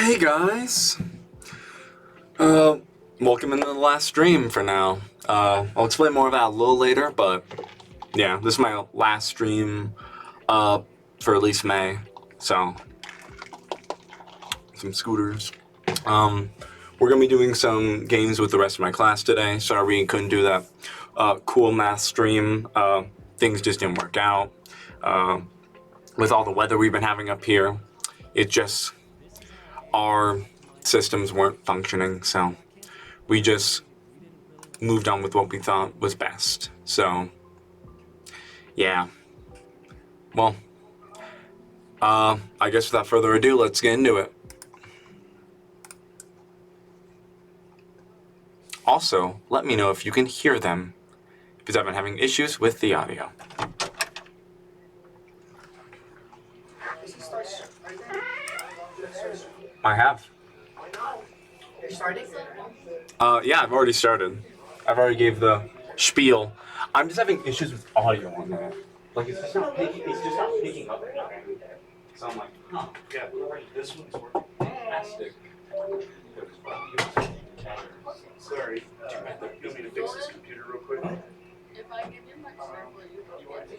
Hey guys! Welcome into the last stream for now. I'll explain more of that a little later, but yeah, this is my last stream for at least May, so some scooters. We're gonna be doing some games with the rest of my class today. Sorry we couldn't do that cool math stream. Things just didn't work out. With all the weather we've been having up here, it just, our systems weren't functioning, so we just moved on with what we thought was best. So, yeah. Well, I guess without further ado, let's get into it. Also, let me know if you can hear them, because I've been having issues with the audio. I have. You're starting? Yeah, I've already started. I've already gave the spiel. I'm just having issues with audio on that. Like, it's just not picking up anything. So I'm like, huh. Yeah, this one's working. Fantastic. Sorry. You want me to fix this computer real quick? If I give you my card, will you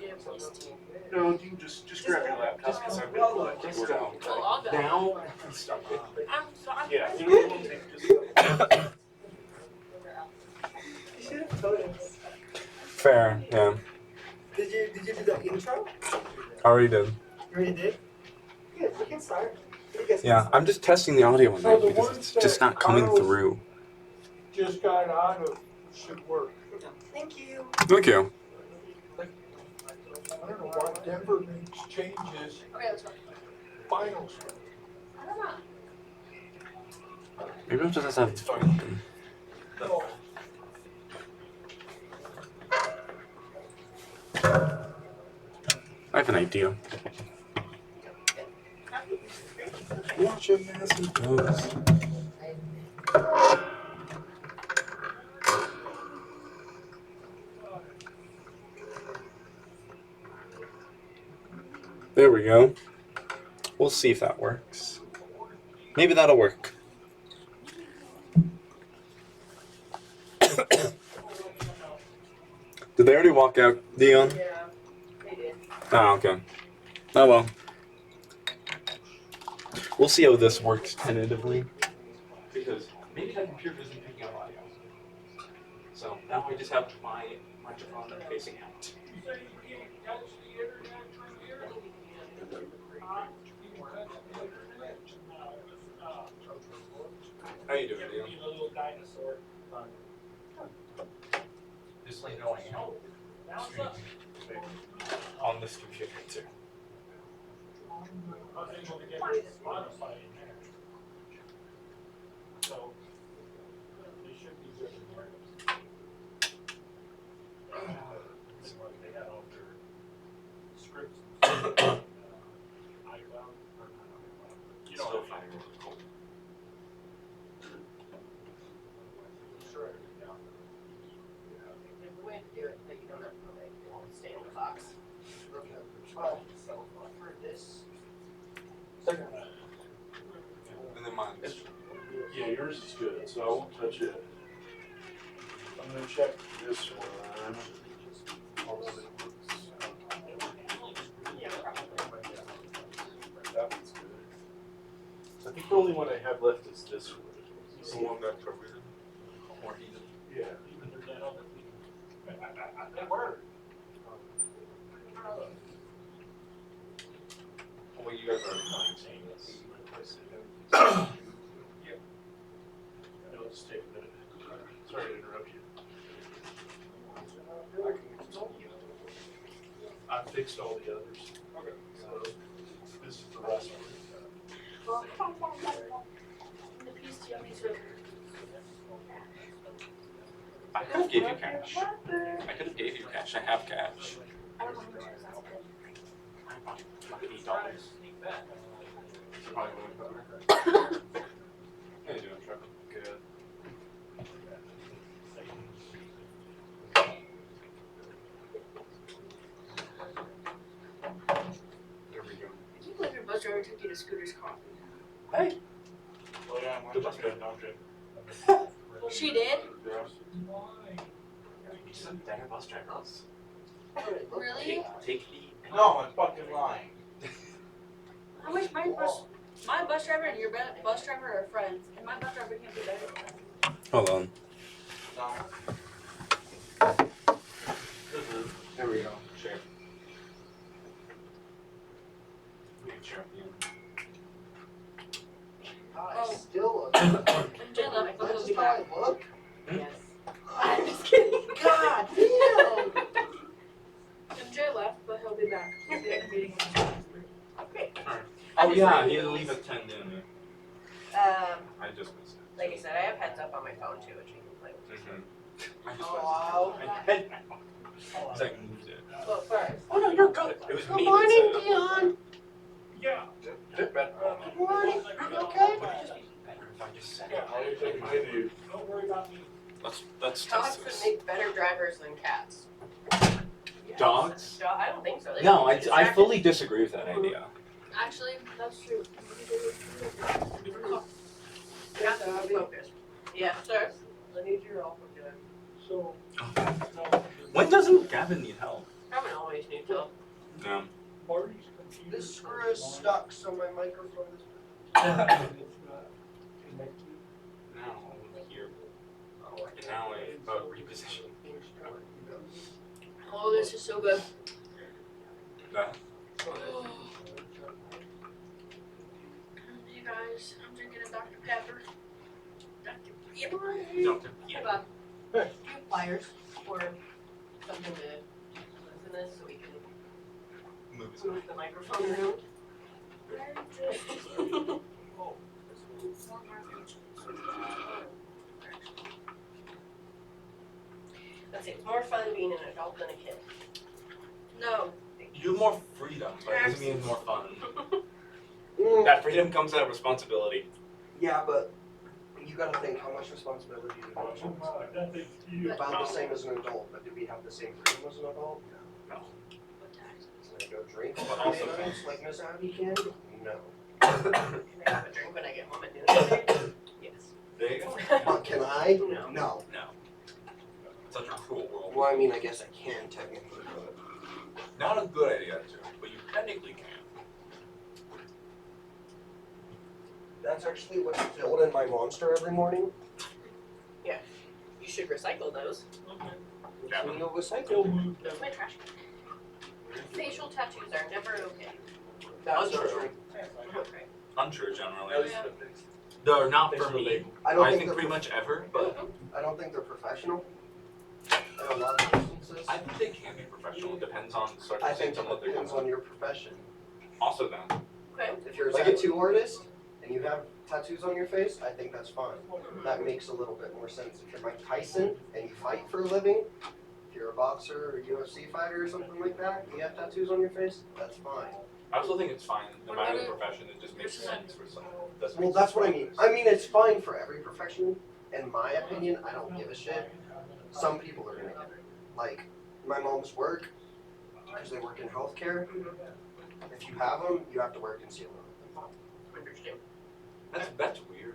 get the police team? No, you can just grab your laptop because I'm going to put out. Oh, I'll go. Now, stop it. I'm sorry. Yeah, you know what? We'll take just. You should have photos. Fair, yeah. Did you do the intro? Already did. You already did? Good, we can start. You guys can Yeah, start. I'm just testing the audio on So that the because ones it's that just not coming Carlos- through. Just got out of should work. Thank you. Thank you. I don't know why Denver makes changes Okay, let's go. finals. I don't know. Maybe I'll just have to open. I have an idea. Watch him as he goes. There we go. We'll see if that works. Maybe that'll work. Did they already walk out, Dion? Yeah, they did. Oh, okay. Oh well. We'll see how this works tentatively. Because maybe that computer isn't picking up audio. So now I just have my microphone facing out. How you doing, Dion? Just like going out. On this computer too. There's a way to do it that you don't have to like stay in the box. So for this, And then mine. Yeah, yours is good, so I won't touch it. I'm gonna check this one. That one's good. I think the only one I have left is this one. The one that covered it. Or he did. Yeah. Well, you guys are already playing this. It'll just take a minute. Sorry to interrupt you. I fixed all the others. Okay. So this is the last one. The piece do you want me to? I could have gave you cash. I could have gave you cash. I have cash. I don't want to choose that. I bought like $8. Probably would've covered. How you doing, Trevor? Good. There we go. Can you believe your bus driver took you to Scooter's coffee? Hey. The bus guy knocked it. She did? Yes. She's a better bus driver. Really? Take the. No, I'm fucking lying. I wish my bus driver and your bus driver are friends, and my bus driver can't be better than us. Hold on. No. There we go. Sure. Sure. Oh. Still And Jay left, but he'll That's be how back. I look. Yes. I'm just kidding. God damn! And Jay left, but he'll be back. Okay. Oh yeah, he didn't leave at 10, didn't he? I just missed it. Like I said, I have heads up on my phone too, which you can play with. I just Oh. missed it. It's like moved it. Well, first. Oh no, you're good. It was Good me morning, that said it. Dion. Yeah. Good morning. Are you okay? Better if I just said Yeah, it. I'll take continue. Don't worry about me. Let's Dogs test would this. make better drivers than cats. Dogs? I don't think so. They No, would be I distracted. fully disagree with that idea. Actually, that's true. Cats would be focused. Yes, sir. I need your help with doing. So, When doesn't Gavin need help? I don't always need help. No. Marty's computer. This screw is stuck, so my microphone is. It's not connected. Now over here. And now I reposition. Oh, this is so good. That. Hey guys, I'm drinking a Dr. Pepper. Dr. Pepper. Doctor. Hey, Bob. Do you have pliers or something to listen this so we can Move his move the microphone around? Let's see, it's more fun being an adult than a kid. No. You have more freedom, but it doesn't mean more fun. Mm, That freedom comes out of responsibility. yeah, but you gotta think how much responsibility do you have? Nothing to you. About the same as an adult, but do we have the same freedom as an adult? No. Can I go drink But all also- day like Miss Abby can? No. Can I have a drink when I get home at noon? Yes. There you go. But can I? No. No. No. Such a cruel world. Well, I mean, I guess I can technically, but Not a good idea to, but you technically can. that's actually what's filled in my monster every morning. You should recycle those. Gavin. So you'll recycle. Still moved That's my trash can. Facial tattoos are never okay. That's not Untrue. true. Okay. Untrue generally. Yeah. They're not for me. I don't I think think they're pretty much ever, but I don't think they're professional. In a lot of instances. I think they can be professional. It depends on I think circumstance and it what they're depends doing. on your profession. Also then, Okay. If you're a Like tattoo artist and you have tattoos on your face, I think that's fine. That makes a little bit more sense. If you're Mike Tyson and you fight for a living, if you're a boxer or UFC fighter or something like that, and you have tattoos on your face, that's fine. I also think it's fine. No What matter about the profession, it just makes sense for some. Doesn't Well, make that's sense what I for mean. others. I mean, it's fine for every profession. In my opinion, I don't give a shit. Some people are gonna get it. Like, my mom's work, because they work in healthcare. If you have them, you have to wear concealer. Understand. That's weird.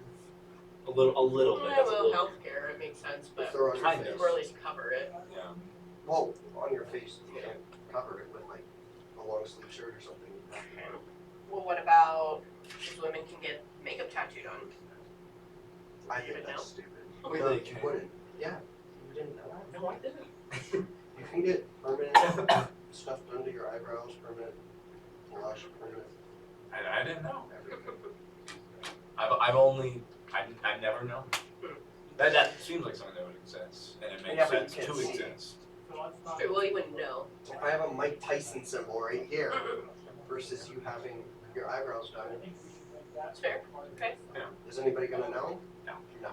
A little bit. Yeah, That's a well, little. healthcare, it makes sense, If but they're on your Kind face. of. or at least cover it. Yeah. Well, on your face, you can't cover it with like a long sleeve shirt or something. Well, what about if women can get makeup tattooed on? I You think didn't that's know? stupid. Wait, No, they you can? wouldn't. Yeah. You didn't know that? No, I didn't. You can get permanent stuff done to your eyebrows, permanent blush, permanent I didn't know. everything. I've never known. That seems like something that would exist, and it makes Yeah, but you sense can't to see it. exist. Sure, well, you wouldn't know. If I have a Mike Tyson symbol right here versus you having your eyebrows done, That's fair. Okay. is anybody gonna know? No. No.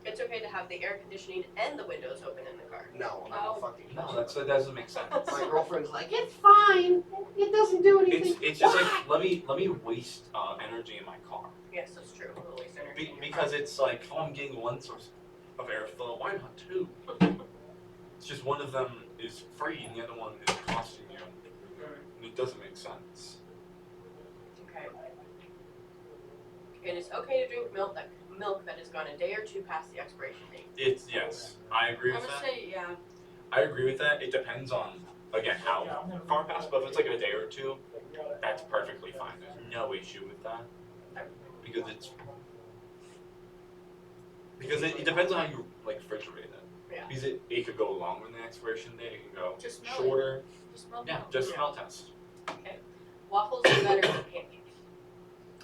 It's okay to have the air conditioning and the windows open in the car. No, I'm Oh. a fucking No, that doesn't make sense. My girlfriend's like, it's fine. It doesn't do anything. It's just like let me waste energy in my car Yes, that's true. A little waste energy. because it's like oh I'm getting one source of airflow, why not two? It's just one of them is free and the other one is costing you, and it doesn't make sense. Okay. It is okay to drink milk that has gone a day or two past the expiration date. It's yes, I agree I'm with gonna that. say yeah. I agree with that. It depends on again how far past, but if it's like a day or two, that's perfectly fine. There's no issue with that because it depends on how you like refrigerate it. Yeah. Because it could go longer than the expiration date. It can go Just smell shorter. Just smell Yeah, milk. just smell test. Waffles are better than pancakes.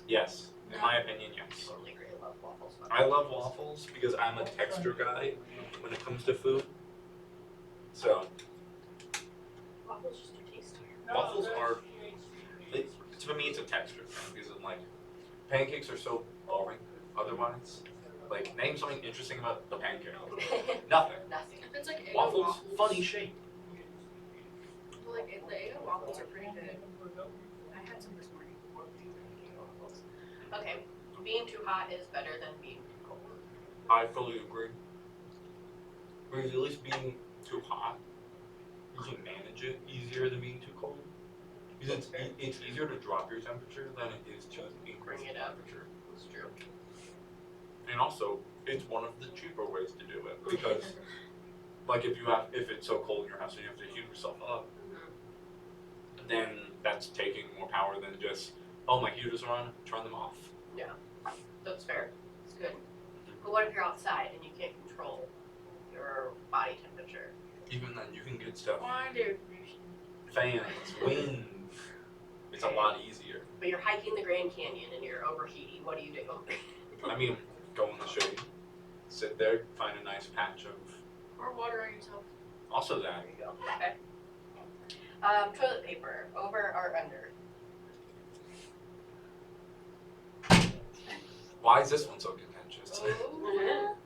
Yes, in No. my opinion, yes. Totally agree. I love waffles. I love waffles because I'm a texture guy when it comes to food. So Waffles just are tastier. waffles are, to me, it's a texture thing because I'm like, pancakes are so boring otherwise. Like, name something interesting about the pancake. Nothing. Nothing. If it's like egg Waffles, funny shape. Well, like the egg and waffles are pretty good. I had some this morning. Okay, being too hot is better than being too cold. I fully agree. Because at least being too hot, you can manage it easier than being too cold. Because it's easier to drop your temperature than it is to increase Bring it the up. temperature. It's true. And also, it's one of the cheaper ways to do it because, like, if it's so cold in your house and you have to heat yourself up, then that's taking more power than just, oh, my heaters are on, turn them off. That's fair. It's good. But what if you're outside and you can't control your body temperature? Even then, you can get stuff. Why, dude? Fans, wind. It's a lot easier. But you're hiking the Grand Canyon and you're overheating. What do you do? I mean, go in the shade, sit there, find a nice patch of. Pour water on yourself. Also that. There you go. Okay. Toilet paper, over or under? Why is this one so contentious? Oh.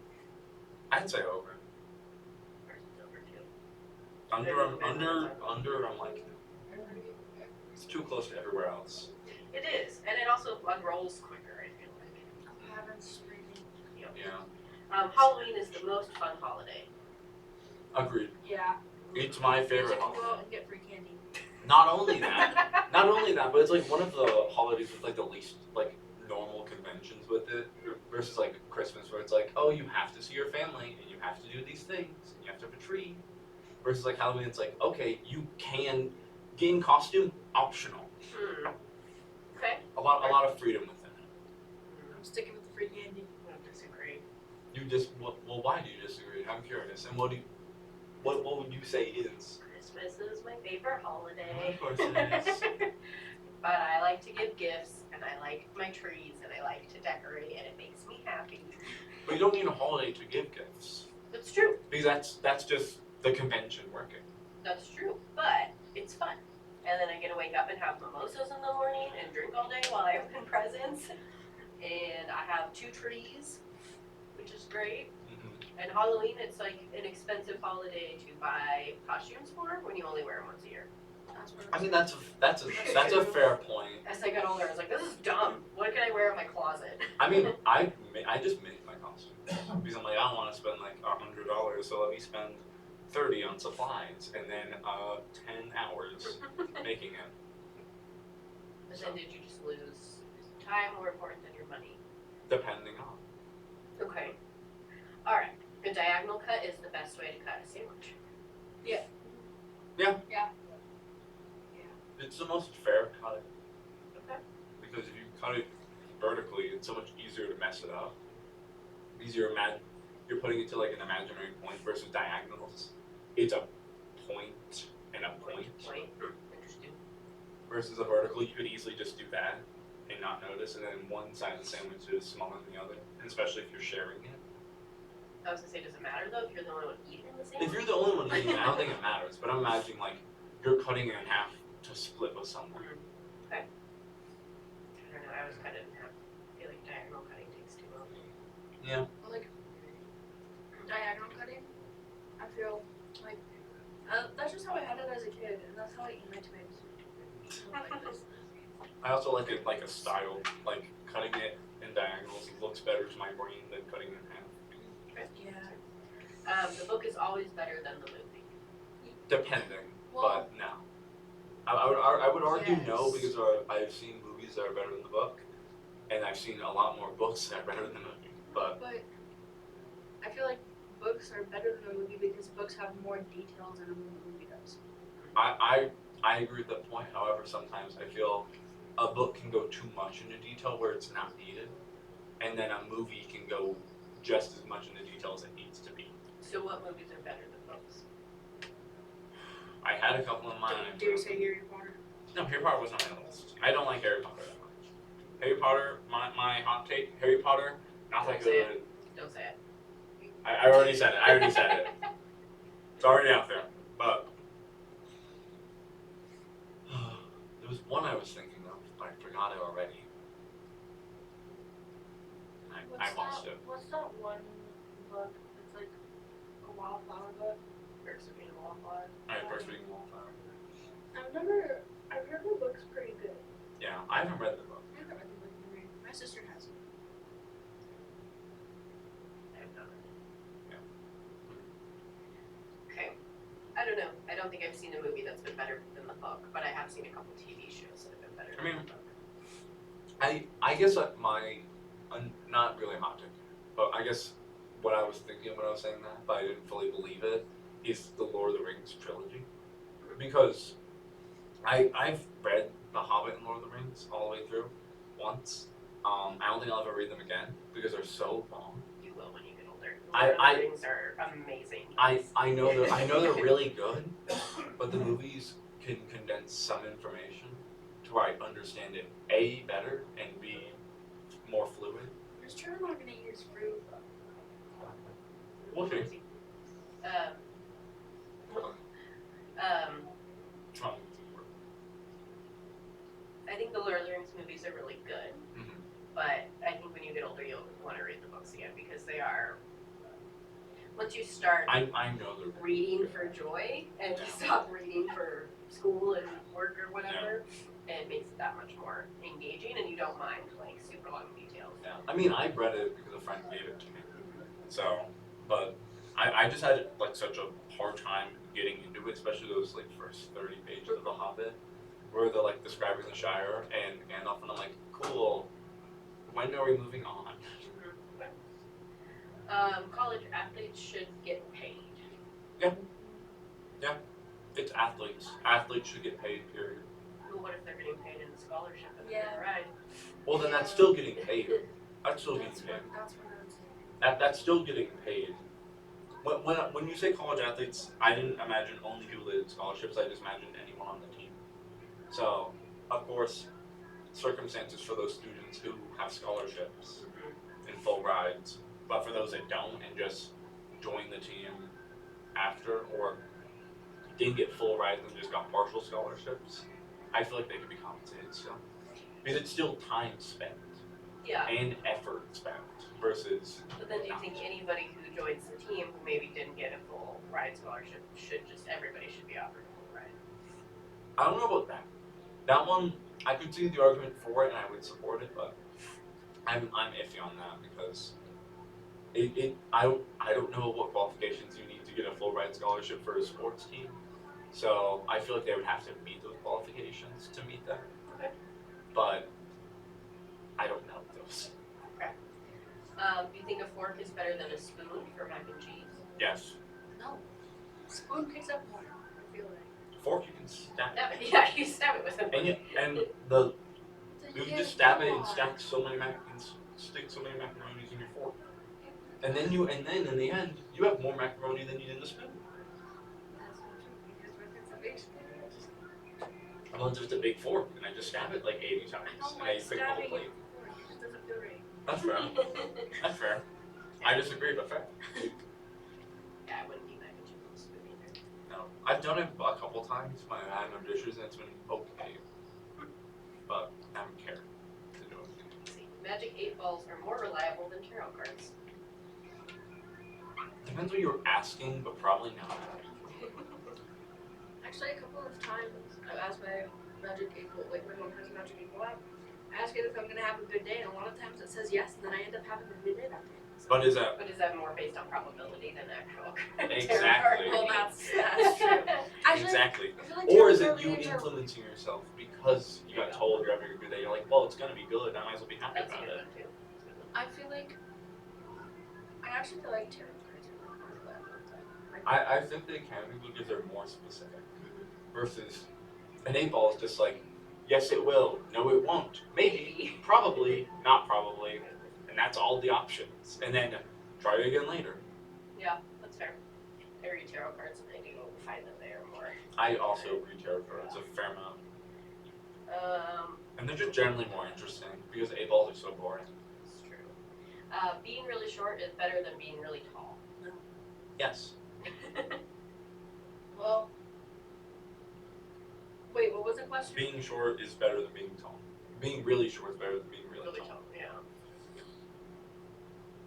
I'd say over. Versus over too. Under. I'm like, it's too close to everywhere else. It is, and it also unrolls quicker. I feel like. Heaven's breathing. Yeah. Halloween is the most fun holiday. Agreed. Yeah. It's my Because favorite you can go holiday. out and get free candy. Not only that, but it's like one of the holidays with like the least like normal conventions with it versus like Christmas where it's like, oh, you have to see your family and you have to do these things and you have to have a tree. Versus like Halloween, it's like, okay, you can get in costume, optional. Okay. A lot of freedom within it. I'm sticking with the free candy. I don't disagree. You just well, why do you disagree? I'm curious. And what would you say is? Christmas is my favorite holiday. Of course it is. But I like to give gifts, and I like my trees, and I like to decorate, and it makes me happy. But you don't need a holiday to give gifts That's true. because that's just the convention working. That's true. But it's fun. And then I get to wake up and have mimosas in the morning and drink all day while I open presents. And I have 2 trees, which is great. And Halloween, it's like an expensive holiday to buy costumes for when you only wear them once a year. That's what I mean that's a fair point. As I got older, I was like, this is dumb. What can I wear in my closet? I mean I just make my costume because I'm like I don't want to spend like $100, so let me spend 30 on supplies and then 10 hours making it. But then did you just lose time more important than your money? Depending on. Okay. Alright. A diagonal cut is the best way to cut a sandwich. It's the most fair cut Okay. because if you cut it vertically, it's so much easier to mess it up. You're putting it to like an imaginary point versus diagonals. It's a point and a point. Interesting. Versus a vertical, you could easily just do that and not notice, and then one side of the sandwich is smaller than the other, and especially if you're sharing it. I was gonna say, does it matter though if you're the only one eating the sandwich? If you're the only one eating it, I don't think it matters, but I'm imagining like you're cutting it in half to split with someone. I don't know, I was cut it in half. I feel like diagonal cutting takes too long. Yeah. like diagonal cutting. I feel like that's just how I had it as a kid, and that's how I eat my tomatoes. Like this. I also like it like a style, like cutting it in diagonals. It looks better to my brain than cutting it in half. Yeah. The book is always better than the movie. Depending, Well, but no. I would argue no yes. because I've seen movies that are better than the book. and I've seen a lot more books that are better than the movie. But But I feel like books are better than a movie because books have more details than a movie does. I agree with that point. However, sometimes I feel a book can go too much into detail where it's not needed, and then a movie can go just as much into detail as it needs to be. So what movies are better than books? I had a couple in mind. Dare you say Harry Potter? No, Harry Potter was not on my list. I don't like Harry Potter that much. Harry Potter, my hot take, Harry Potter, not that Don't say good. Don't say it. I already said it. It's already out there. But there was one I was thinking of, but I forgot it already. I lost it. What's that one book? It's like a wildflower book. Perks of being a wallflower. Alright, first reading Wallflower. I've heard the book's pretty good. Yeah, I haven't read the book. I haven't read the book either. My sister has it. I have not read it. Yeah. Okay. I don't know. I don't think I've seen a movie that's been better than the book, but I have seen a couple TV shows that have been better I than mean, the book. I guess not really a hot take, but I guess what I was thinking when I was saying that, but I didn't fully believe it, is the Lord of the Rings trilogy. Because I've read The Hobbit and Lord of the Rings all the way through once. I don't think I'll ever read them again because they're so long. You will when you get older. I- Lord of I- the Rings are amazing. I know they're really good, but the movies can condense some information to where I understand it A, better, and B, more fluid. Is Trevor not gonna eat his fruit? We'll see. I think the Lord of the Rings movies are really good, Mhm. but I think when you get older, you'll want to read the books again because they are. Once you start I know they're reading for joy and you stop reading for school and work or whatever, it makes it that much more engaging, and you don't mind like super long details. Yeah, I mean, I read it because a friend gave it to me. So, but I just had like such a hard time getting into it, especially those like first 30 pages of The Hobbit, where they're like describing the Shire and Gandalf, and I'm like, cool. When are we moving on? College athletes should get paid. It's athletes. Athletes should get paid. Period. Well, what if they're getting paid in a scholarship and Yeah. they're right? Well, then that's still getting paid. That's still getting That's paid. what I was saying. That's still getting paid. When you say college athletes, I didn't imagine only people that did scholarships. I just imagined anyone on the team. So, of course, circumstances for those students who have scholarships and full rides, but for those that don't and just join the team after or didn't get full rides and just got partial scholarships, I feel like they could be compensated still. Because it's still time spent Yeah, and effort spent versus. but then do you think anybody who joins the team who maybe didn't get a full ride scholarship everybody should be offered a full ride? I don't know about that. That one, I could see the argument for it and I would support it, but I'm iffy on that because I don't know what qualifications you need to get a full ride scholarship for a sports team. So I feel like they would have to meet those qualifications to meet that. Okay. But I don't know those. Do you think a fork is better than a spoon for mac and cheese? Yes. No. Spoon picks up more, I feel like. Fork you can stab it. Yeah, you stab it with a And you just stab it and stack so many stick so many macaronis in your fork. And then in the end you have more macaroni than you did in the spoon. That's not true, because if it's a big spoon, I'm on just a big fork and I just stab it like 80 times I don't and I like pick the whole stabbing plate. it before, it just doesn't feel right. That's fair. That's fair. I disagree, but fair. Yeah, I wouldn't eat mac and cheese with a spoon either. No, I've done it a couple times when I had no dishes and it's been okay, but I don't care to do it. Let's see. Magic 8 balls are more reliable than tarot cards. Depends what you're asking, but probably not. Actually, a couple of times I've asked my Magic 8 Ball, like my mom has a Magic 8 Ball app. I ask it if I'm gonna have a good day, and a lot of times it says yes, and then I end up having a good day that day. So But is that But is that more based on probability than actual? Exactly. Well, that's true. Actually, exactly? I feel like Or is tarot it you readings are- influencing yourself because you got told you're having a good day? You're like, well, it's gonna be good. I might as well be happy That's a about good it. one too. I feel like I actually feel like tarot cards are more for that. I think they can be because they're more specific. Versus an 8-ball is just like, yes, it will. No, it won't. Maybe. Probably. Not probably. And that's all the options. And then try it again later. Yeah, that's fair. I read tarot cards and I do find that they are more. I also read tarot cards a fair amount. And they're just generally more interesting because 8-balls are so boring. It's true. Being really short is better than being really tall. Yes. Well, wait, what was the question? Being short is better than being tall. Being really short is better than being really, Really tall. tall, yeah.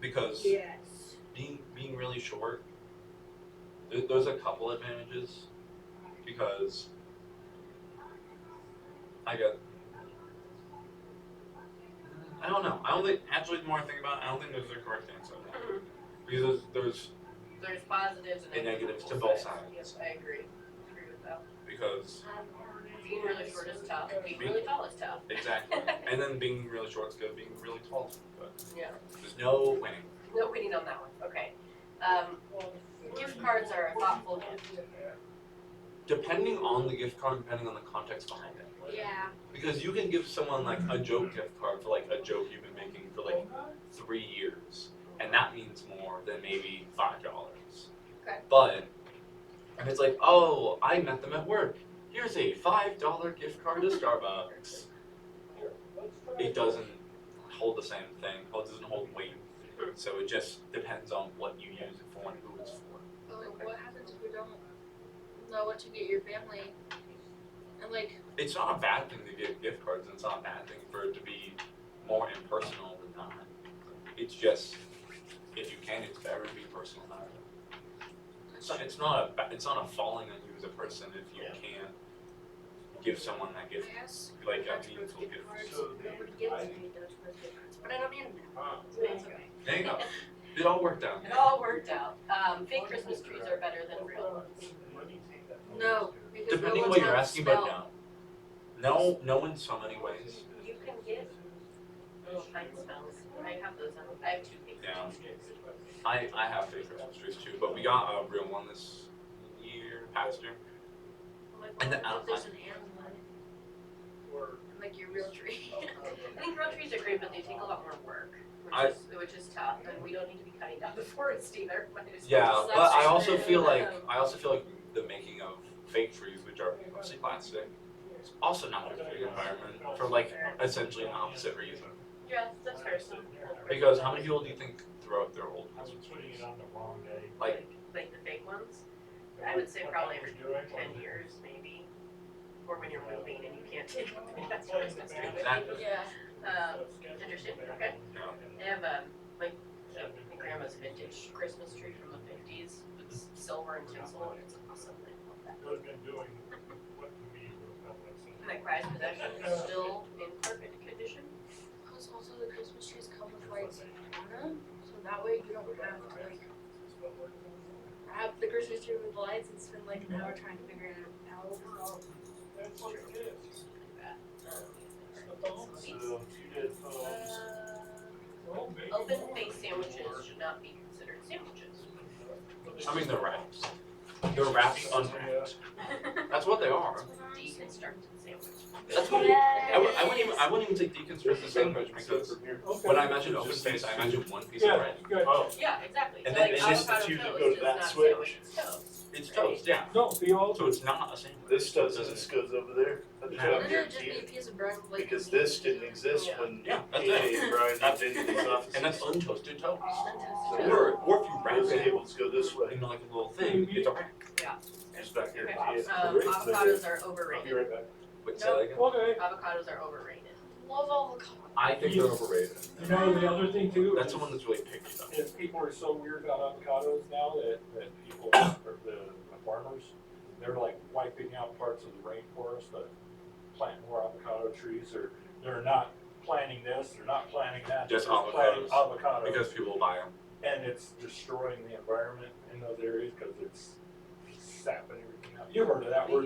Because Yes. being really short, there's a couple advantages. Because I don't know. I don't think, actually, the more I think about it, I don't think there's a correct answer. Because there's There's positives And and negatives to both sides. Yes, I agree. Agree with that. because Being really short is tough. Being really tall is tough. exactly. And then being really short is good. Being really tall is good. Yeah. There's no winning. No winning on that one. Okay. Gift cards are a thoughtful gift. Depending on the gift card, depending on the context behind it. Yeah. Because you can give someone like a joke gift card for like a joke you've been making for like 3 years, and that means more than maybe $5. Okay. But and it's like, oh, I met them at work. Here's a $5 gift card to Starbucks. It doesn't hold the same thing. It doesn't hold weight. So it just depends on what you use it for and who it's for. But like, what happens if you don't know what to get your family? And like, It's not a bad thing to get gift cards, and it's not a bad thing for it to be more impersonal than not. It's just, if you can, it's better to be personal about it. It's not a falling on you as a person if you can give someone that gift, I asked like a Dutch meaningful gift gift. cards. Nobody gives me Dutch gift cards, but I don't need them now. It's okay. There you go. It all worked out. It all worked out. Fake Christmas trees are better than real ones. No, because Depending no on one's what you're have asking, but spell. no. No in so many ways. You can get little pine smells. I have those. I have 2 fake Yeah. Christmas trees. I have fake Christmas trees too, but we got a real one this past year. And then What if there's an animal in it? Like your real tree. I think real trees are great, but they take a lot more work, which is tough, and we don't need to be cutting down the forest either. Yeah, So but that's I just also it. feel like the making of fake trees, which are mostly plastic, is also not good for the environment for like essentially an opposite reason. Yeah, that's fair. Because how many people do you think throw out their old Christmas trees? Like Like the fake ones? I would say probably every 10 years, maybe. Or when you're moving and you can't take the next Christmas tree with you. exactly. Yeah. Interesting. Okay. No. They have my grandma's vintage Christmas tree from the 50s. It's silver and tinsel, and it's awesome. I love that. And my prized possession is still in perfect condition. Plus, also the Christmas trees come with like Anna, so that way you don't have to like have the Christmas tree with lights and spend like an hour trying to figure it out. That's true. So you did Open face sandwiches should not be considered sandwiches. I mean, they're wraps. They're wraps unwrapped. That's what they are. Deconstructed sandwich. That's what I wouldn't even say deconstruct the sandwich because when I imagine open face, I imagine one piece of bread. Oh, Yeah, exactly. And So then like it's just avocado that you toast go to is that not switch. sandwich, it's toast. It's toast, yeah. No, be all. So it's not a sandwich. this goes over there. That's No. what I'm Wouldn't it just be a guaranteeing. piece of bread with like Because this didn't exist when Yeah, that's AJ it. and Brian moved into these offices. And that's untoasted toast. untested? Or if you wrap Those it tables go this way. in like a little thing, it's a wrap. Just back here. Okay. Yeah. Avocados are I'll be overrated. right back. Wait, say that again? Okay. Avocados are overrated. Love avocado. I think they're overrated. You know, the other thing too. That's the one that's really picky though. Is people are so weird about avocados now that people, or the farmers, they're like wiping out parts of the rainforest to plant more avocado trees, or they're not planting this, they're not planting that. Just they're planting avocados. avocados. Because people buy them. and it's destroying the environment in those areas because it's sapping everything out. You've heard of that where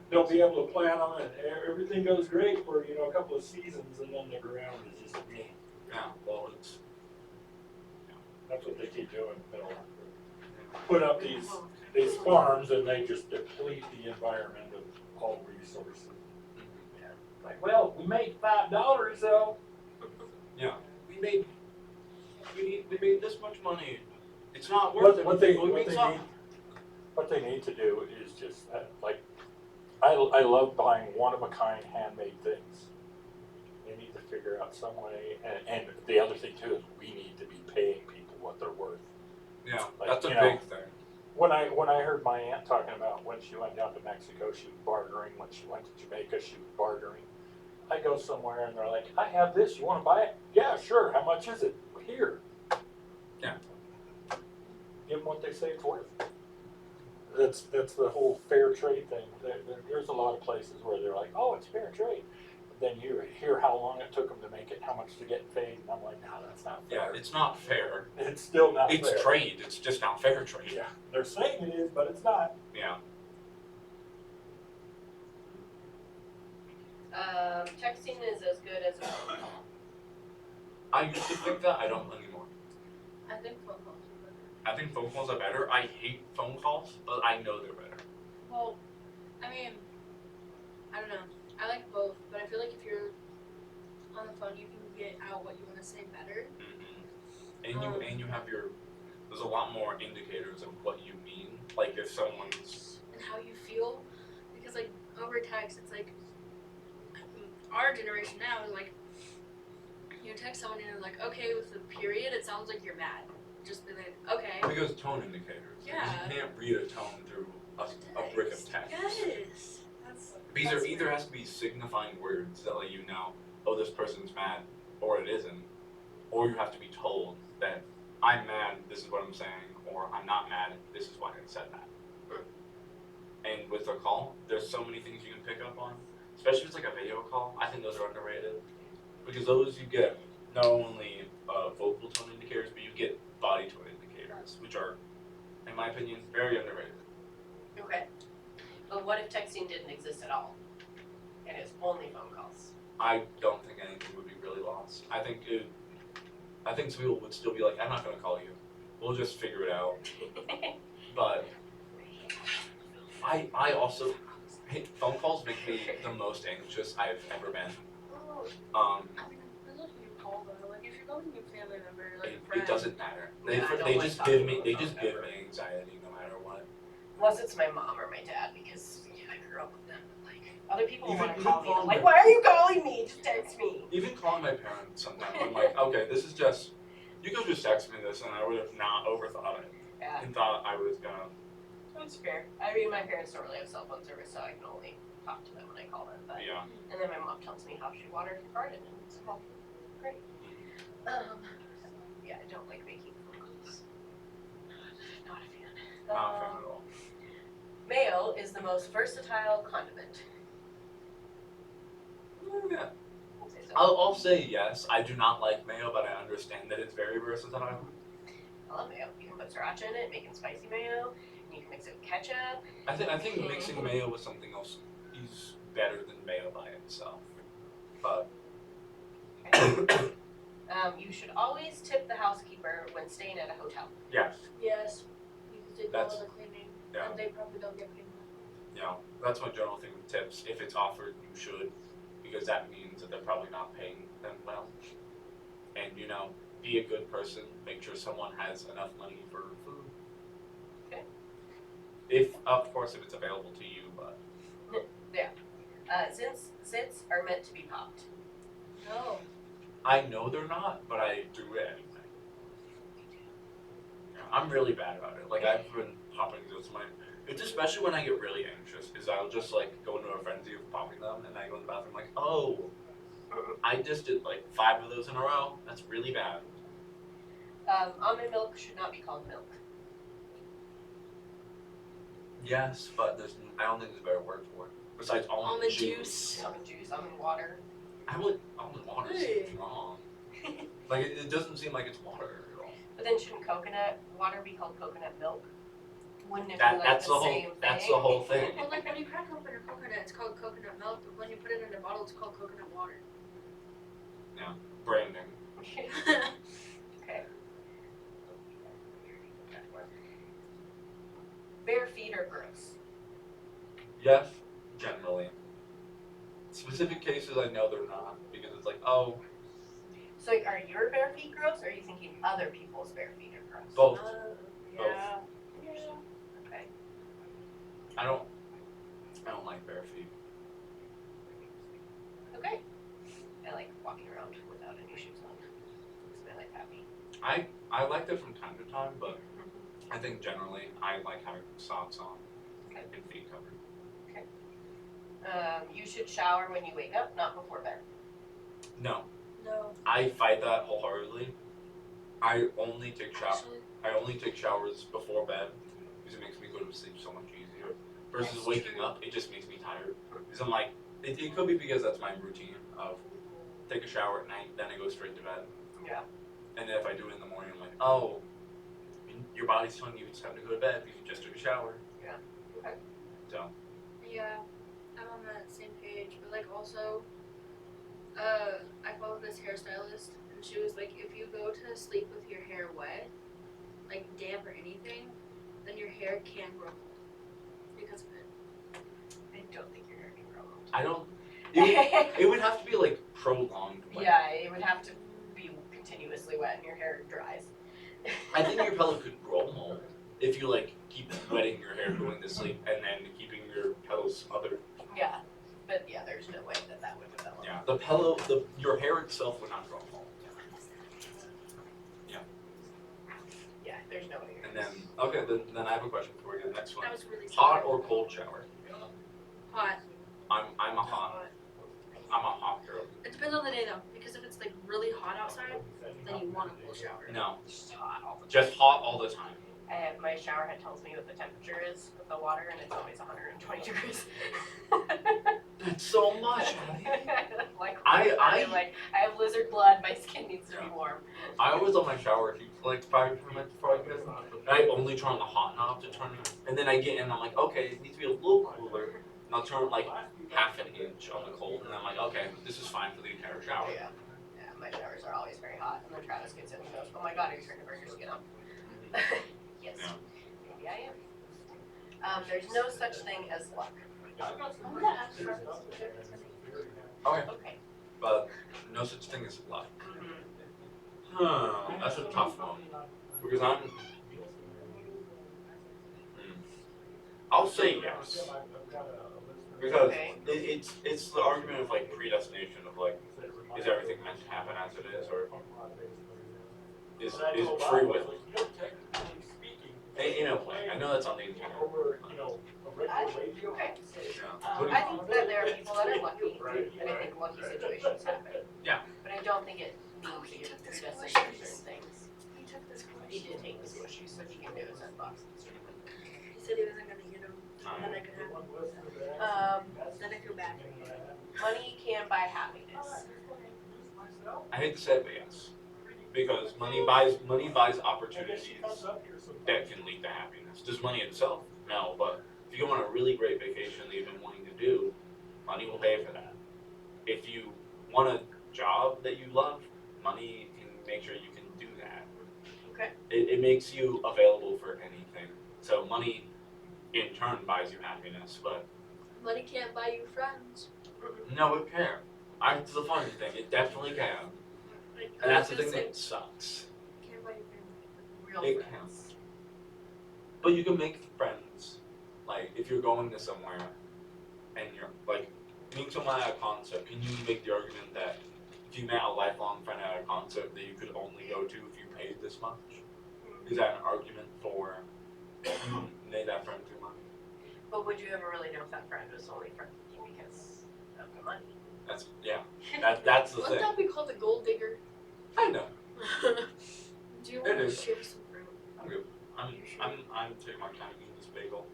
they'll be able to plant them and everything goes great for, you know, a couple of seasons, and then the ground is just me. Yeah, well, it's That's what they keep doing. They'll put up these farms and they just deplete the environment of all resources. Like, well, we made $5, so yeah. We made this much money. It's not worth it. What they need to do is just like, I love buying one-of-a-kind handmade things. They need to figure out some way, and the other thing too is we need to be paying people what they're worth. Yeah, Like, that's a you big know, thing. When I heard my aunt talking about when she went down to Mexico, she was bartering. When she went to Jamaica, she was bartering. I go somewhere and they're like, I have this, you want to buy it? Yeah, sure, how much is it? Here. Yeah. Give them what they say it's worth. That's the whole fair trade thing. There's a lot of places where they're like, oh, it's fair trade. But then you hear how long it took them to make it, how much to get paid, and I'm like, no, that's not fair. Yeah, it's not fair. It's still not fair. It's trade. It's just not fair trade. Yeah, they're saying it is, but it's not. Yeah. Texting is as good as a phone call. I used to think that. I don't anymore. I think phone calls are better. I think phone calls are better. I hate phone calls, but I know they're better. Well, I mean, I don't know. I like both, but I feel like if you're on the phone, you can get out what you want to say better. Mm-hmm. And you have there's a lot more indicators of what you mean. Like if someone's And how you feel, because like over text, it's like our generation now is like you text someone and you're like, okay, with the period, it sounds like you're mad. Just be like, okay. because tone indicators. Yeah. You can't read a tone through a brick of text. Yes. These either has to be signifying words that let you know, oh, this person's mad, or it isn't, or you have to be told that I'm mad, this is what I'm saying, or I'm not mad, this is why I said that. And with a call, there's so many things you can pick up on, especially if it's like a video call. I think those are underrated because those you get not only vocal tone indicators, but you get body tone indicators, which are, in my opinion, very underrated. Okay. But what if texting didn't exist at all? And it's only phone calls? I don't think anything would be really lost. I think some people would still be like, I'm not going to call you. We'll just figure it out. But I also, phone calls make me the most anxious I've ever been. I mean, there's nothing you call though. Like if you're calling your family member, like a friend. It doesn't matter. Yeah, I don't They like just talking give on me the phone ever. anxiety no matter what. Unless it's my mom or my dad, because I grew up with them. Like other people Even- want to even call me. I'm calling like, my- why are you calling me? Just text me. Even calling my parents sometimes, I'm like, okay, this is just, you could just text me this and I would have not overthought it Yeah, and thought I was gonna, that's fair. I mean, my parents don't really have cell phone service, so I can only talk to them when I call them. But yeah. and then my mom tells me how she watered her garden, and it's all great. Yeah, I don't like making phone calls. Not a fan. Not a fan at all. Mayo is the most versatile condiment. Yeah. I'll say so. I'll say yes. I do not like mayo, but I understand that it's very versatile. I love mayo. You can put sriracha in it, making spicy mayo, and you can mix it with ketchup. I think mixing mayo with something else is better than mayo by itself. But You should always tip the housekeeper when staying at a hotel. yes, Yes. Because they do all the cleaning. yeah. And they probably don't get paid much. you know, that's my general thing with tips. If it's offered, you should, because that means that they're probably not paying them well. And you know, be a good person. Make sure someone has enough money for food. Okay. If, of course, if it's available to you, but Zits are meant to be popped. No. I know they're not, but I do it anyway. Yeah, I'm really bad about it. Like I've been popping those. It's especially when I get really anxious, is I'll just like go into a frenzy of popping them, and I go in the bathroom like, oh, I just did like 5 of those in a row. That's really bad. Almond milk should not be called milk. Yes, but I don't think there's a better word for it. Besides almond juice. Almond juice, almond water. Almond water seems wrong. Like it doesn't seem like it's water at all. But then shouldn't coconut water be called coconut milk? Wouldn't it be That like that's the the same whole thing? that's the whole thing. Well, like when you crack open a coconut, it's called coconut milk, but when you put it in a bottle, it's called coconut water. Branding. Okay. Bare feet are gross. Yes, generally. Specific cases, I know they're not because it's like, oh, So like, are your bare feet gross, or are you thinking other people's bare feet are gross? both. Yeah. Yeah. Okay. I don't like bare feet. Okay. I like walking around without any shoes on. Makes my life happy. I like that from time to time, but I think generally I like having socks on Okay. and feet covered. You should shower when you wake up, not before bed. No, No. I fight that wholeheartedly. I only take Actually, showers before bed because it makes me go to sleep so much easier. Versus That's waking true. up, it just makes me tired. Because I'm like, it could be because that's my routine of take a shower at night, then I go straight to bed. Yeah. And then if I do it in the morning, I'm like, oh, your body's telling you it's time to go to bed because you just took a shower. Yeah. Okay. So, yeah, I'm on that same page, but like also, I follow this hairstylist, and she was like, if you go to sleep with your hair wet, like damp or anything, then your hair can grow mold because of it. I don't think your hair can grow mold. I don't, it would have to be like prolonged. Like, Yeah, it would have to be continuously wet and your hair dries. I think your pillow could grow mold if you like keep wetting your hair going to sleep and then keeping your pillow smothered. Yeah, but yeah, there's no way that would develop. Yeah, your hair itself would not grow mold. Yeah, there's no way. And then, then I have a question for you. The next one: That was really hot smart. or cold shower? Hot. I'm a hot girl. It depends on the day though, because if it's like really hot outside, then you want a cool shower. No, Just hot all the time. just hot all the time. My shower head tells me what the temperature is of the water, and it's always 120 degrees. That's so much. Like, I have lizard blood. My skin needs to be warm. I always let my shower heat for like 5 minutes before I get in. And I only turn on the hot knob to turn it. And then I get in and I'm like, okay, it needs to be a little cooler. And I'll turn it like half an inch on the cold. And I'm like, okay, this is fine for the entire shower. Yeah, my showers are always very hot, and then Travis gets in and goes, "Oh my God, are you trying to burn your skin up?" Yes, Yeah. maybe I am. There's no such thing as luck. I'm gonna ask for Okay, Okay. but no such thing as luck. That's a tough one. Because I'll say yes. Because Okay. it's the argument of like predestination of like, is everything meant to happen as it is, or is free will? In a way, I know that's on the internet. Okay. Yeah. What do I you- think that there are people that are lucky, and I think lucky situations happen. Yeah. But I don't think it Oh, means he you're took this predestined question. for certain things. He took this He question. did take the squishy, so he can do his sandbox. He said he wasn't gonna get them, and then I could have them. Then I feel bad. Money can buy happiness. I hate to say it, but yes. Because money buys opportunities that can lead to happiness. Does money itself? No, but if you go on a really great vacation that you've been wanting to do, money will pay for that. If you want a job that you love, money can make sure you can do that. Okay. It makes you available for anything. So money in turn buys you happiness, but Money can't buy you friends. no, it can. That's the funny thing, it definitely can. Like, And that's the I thing was that gonna say, sucks. can't buy you family. Real It friends. But you can make friends. Like, if you're going to somewhere and you're, like, meeting someone at a concert, can you make the argument that if you met a lifelong friend at a concert that you could only go to if you paid this much? Is that an argument for you made that friend too much? But would you ever really know if that friend was only friend with you because of the money? That's the Wouldn't thing. that be called a gold digger? I know. Do you It want to is. share some fruit? I'm taking my time eating this bagel.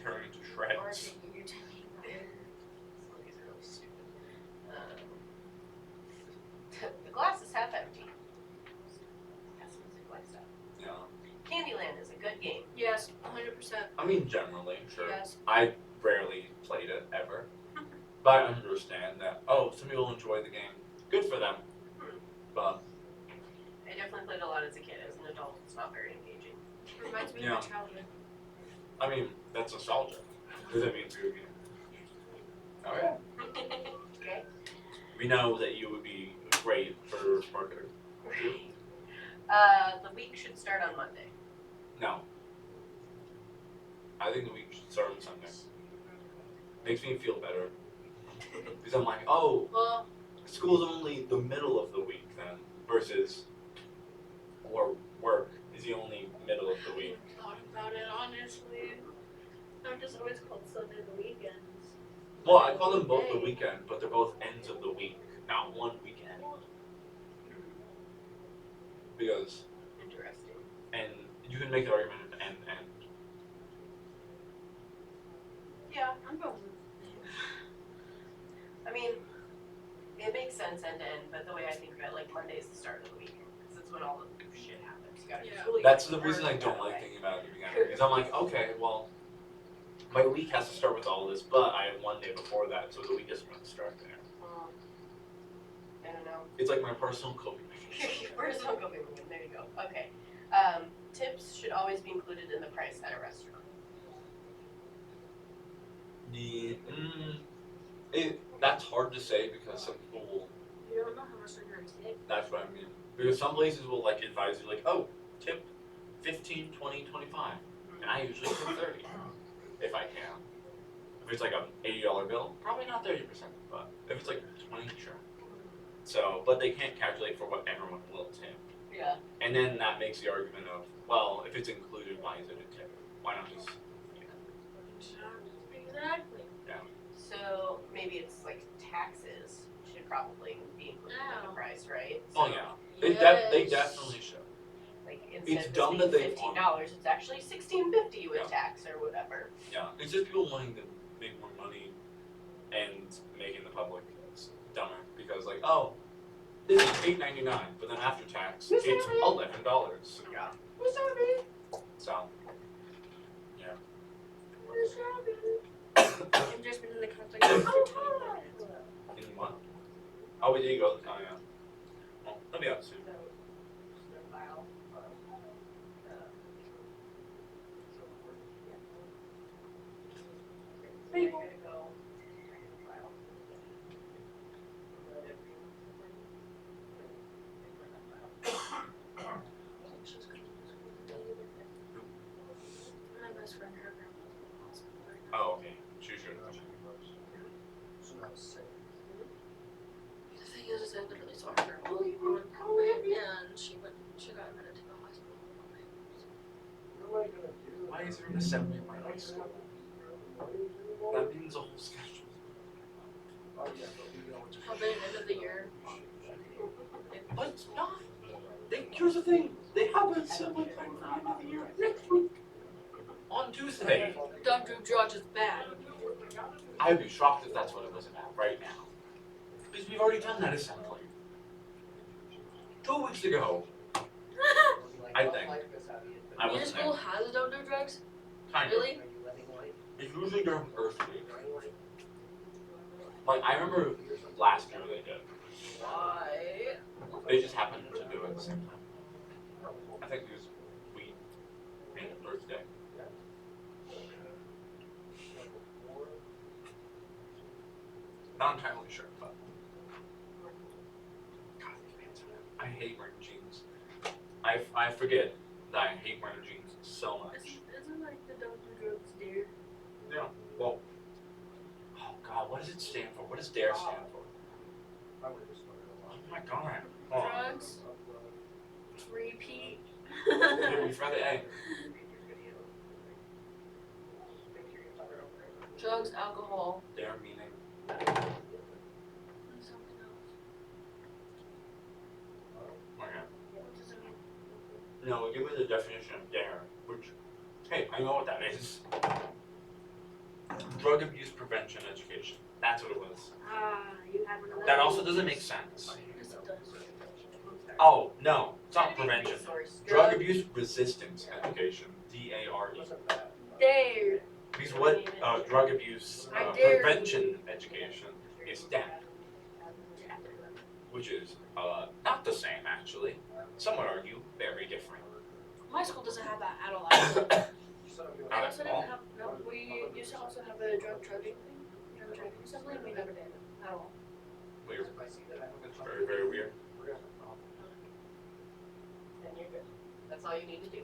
Tearing it to Or shreds. taking your time. Some of these are really stupid. The glass is half empty. Has some stuff. Yeah. Candyland is a good game. Yes, 100%. I mean, generally, sure. Yes. I rarely played it ever, but I understand that. Oh, some people enjoy the game. Good for them. But I definitely played a lot as a kid. As an adult, it's not very engaging. Reminds me Yeah. of my childhood. I mean, that's nostalgia. Does that mean it's a good game? Oh yeah. Okay. We know that you would be great for marketing. The week should start on Monday. No. I think the week should start on Sunday. Makes me feel better. Because I'm like, oh, Well, school's only the middle of the week then, versus or work is the only middle of the I week. haven't thought about it, honestly. I've just always called Sunday the weekends. Well, I call them both the weekend, but they're both ends of the week, not one weekend. Because, Interesting. and you can make the argument of end. Yeah. I'm going I mean, it makes sense end to end, but the way I think of it, like Monday is the start of the week, because it's when all the shit happens. You gotta Yeah. fully That's get the to reason work I don't that like way. thinking about it at the beginning. Because I'm like, okay, well, my week has to start with all this, but I have one day before that, so the week isn't going to start there. I don't know. It's like my personal coping mechanism. Personal coping mechanism. There you go. Okay. Tips should always be included in the price at a restaurant. That's hard to say because some people will. You don't know how much they're going to take. That's what I mean. Because some places will like advise you like, oh, tip 15, 20, 25. And I usually tip 30 if I can. If it's like an $80 bill, probably not 30%, but if it's like 20, sure. So, but they can't calculate for what everyone will tip. Yeah. And then that makes the argument of, well, if it's included, why is it a tip? Why not just? Exactly. So maybe it's like taxes should probably be included in the price, right? Oh So, yeah, they definitely should. Like instead It's of dumb this that being they $15, it's actually $16.50 with Yeah. tax or whatever. Yeah, it's just people wanting to make more money and making the public dumber because like, oh, this is $8.99, but then after tax, it's $11. Yeah. So, yeah. I've just been in the contact for 20 minutes. In what? Oh, there you go. Oh yeah. Well, let me out soon. My best friend, her grandma's in the hospital right now. Oh, okay. She should. The thing is, I literally saw her grandma on Monday, and she got admitted to the hospital on Monday. Why is there an assembly in my high school? That means a whole schedule. How big end of the year? But it's not. Here's the thing. They have an assembly planned for the end of the year next week. On Tuesday. Don't do drugs is bad. I'd be shocked if that's what it was about right now. Because we've already done that assembly. 2 weeks ago. I think. I Your wasn't school there. has a don't do drugs? Kind of. Really? It's usually during Earth Week. Like, I remember last year they did. Why? They just happened to do it at the same time. I think it was weed and Earth Day. Not entirely sure, but God, I hate wearing jeans. I forget that I hate wearing jeans so much. Isn't like the don't do drugs dare? Yeah. Well, oh God, what does it stand for? What does DARE stand for? Oh my God. Oh. Drugs? Repeat. Yeah, we forgot the A. Drugs, alcohol, DARE meaning. and something else. Okay. What does it mean? No, give me the definition of DARE, which, hey, I know what that is. Drug abuse prevention education. That's what it was. You have one of those. That also doesn't make sense. Yes, it does. Oh, no. It's not prevention. Resource. Drug abuse resistance education. DARE. There. Because what drug abuse I dare prevention education is STEP, which is not the same actually. Some would argue very different. My school doesn't have that at all. Actually. We Not also at all. didn't have. No, we used to also have a drug charging thing. Drug charging assembly. We never did at all. Weird. It's very, very weird. And you're good. That's all you need to do.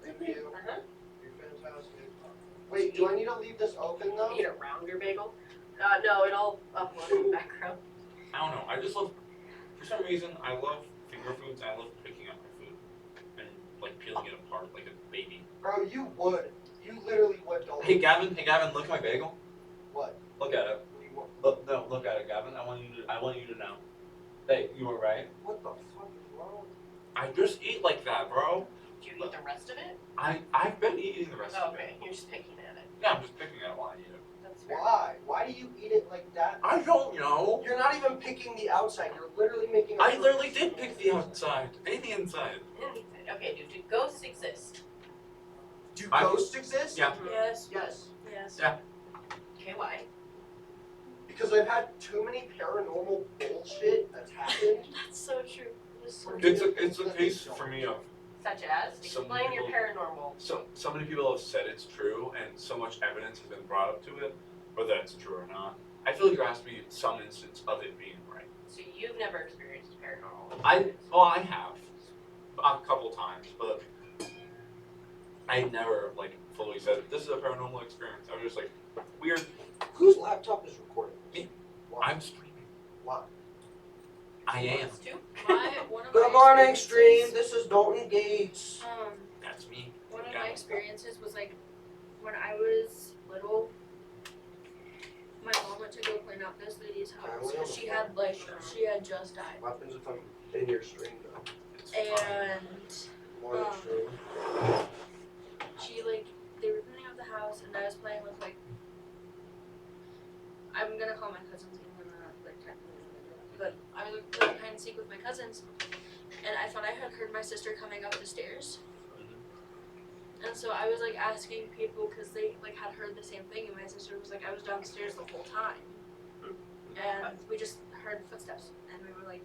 Thank you. Uh-huh. You're fantastic. Wait, do I need to leave this open though? Eat around your bagel? No, it'll upload in the background. I don't know. I just love. For some reason, I love finger foods. I love picking up my food and like peeling it apart like a baby. Bro, you would. You literally would, don't Hey you? Gavin, look at my bagel. What? Look at it. What do you want? Look at it, Gavin. I want you to know. Hey, you were right. What the fuck is wrong? I just eat like that, bro. Do you eat the rest of it? I've been eating the rest Oh, of it. okay, you're just picking at it. Yeah, I'm just picking it while I eat it. That's fair. Why? Why do you eat it like that? I don't know. You're not even picking the outside. You're literally making. I literally did pick the outside and the inside. Okay, do ghosts exist? Do I- ghosts exist? Yeah. Yes. Yes. Yes. Yeah. Okay, why? Because I've had too many paranormal bullshit that's happened. That's so true. It is so It's a case for me of Such as? Some Explain your people- paranormal. so many people have said it's true and so much evidence has been brought up to it, whether it's true or not. I feel like there has to be some instance of it being right. So you've never experienced paranormal? I have a couple times, but I never like fully said this is a paranormal experience. I was just like weird. Whose laptop is recording? Me. Why? I'm streaming. Why? I am. Ghosts too? One of Good my morning, stream. experiences- This is Dalton Gates. That's me. One of Yeah. my experiences was like when I was little. My mom went to go clean out this lady's house because she had just died, What happens if I'm in your stream though? It's fine. and Morning, Um, stream. she they were cleaning out the house, and I was playing with I'm gonna call my cousins even though they're not technically related, but I was playing hide and seek with my cousins, and I thought I had heard my sister coming up the stairs. And so I was asking people because they had heard the same thing, and my sister was I was downstairs the whole time, and we just heard footsteps, and we were like,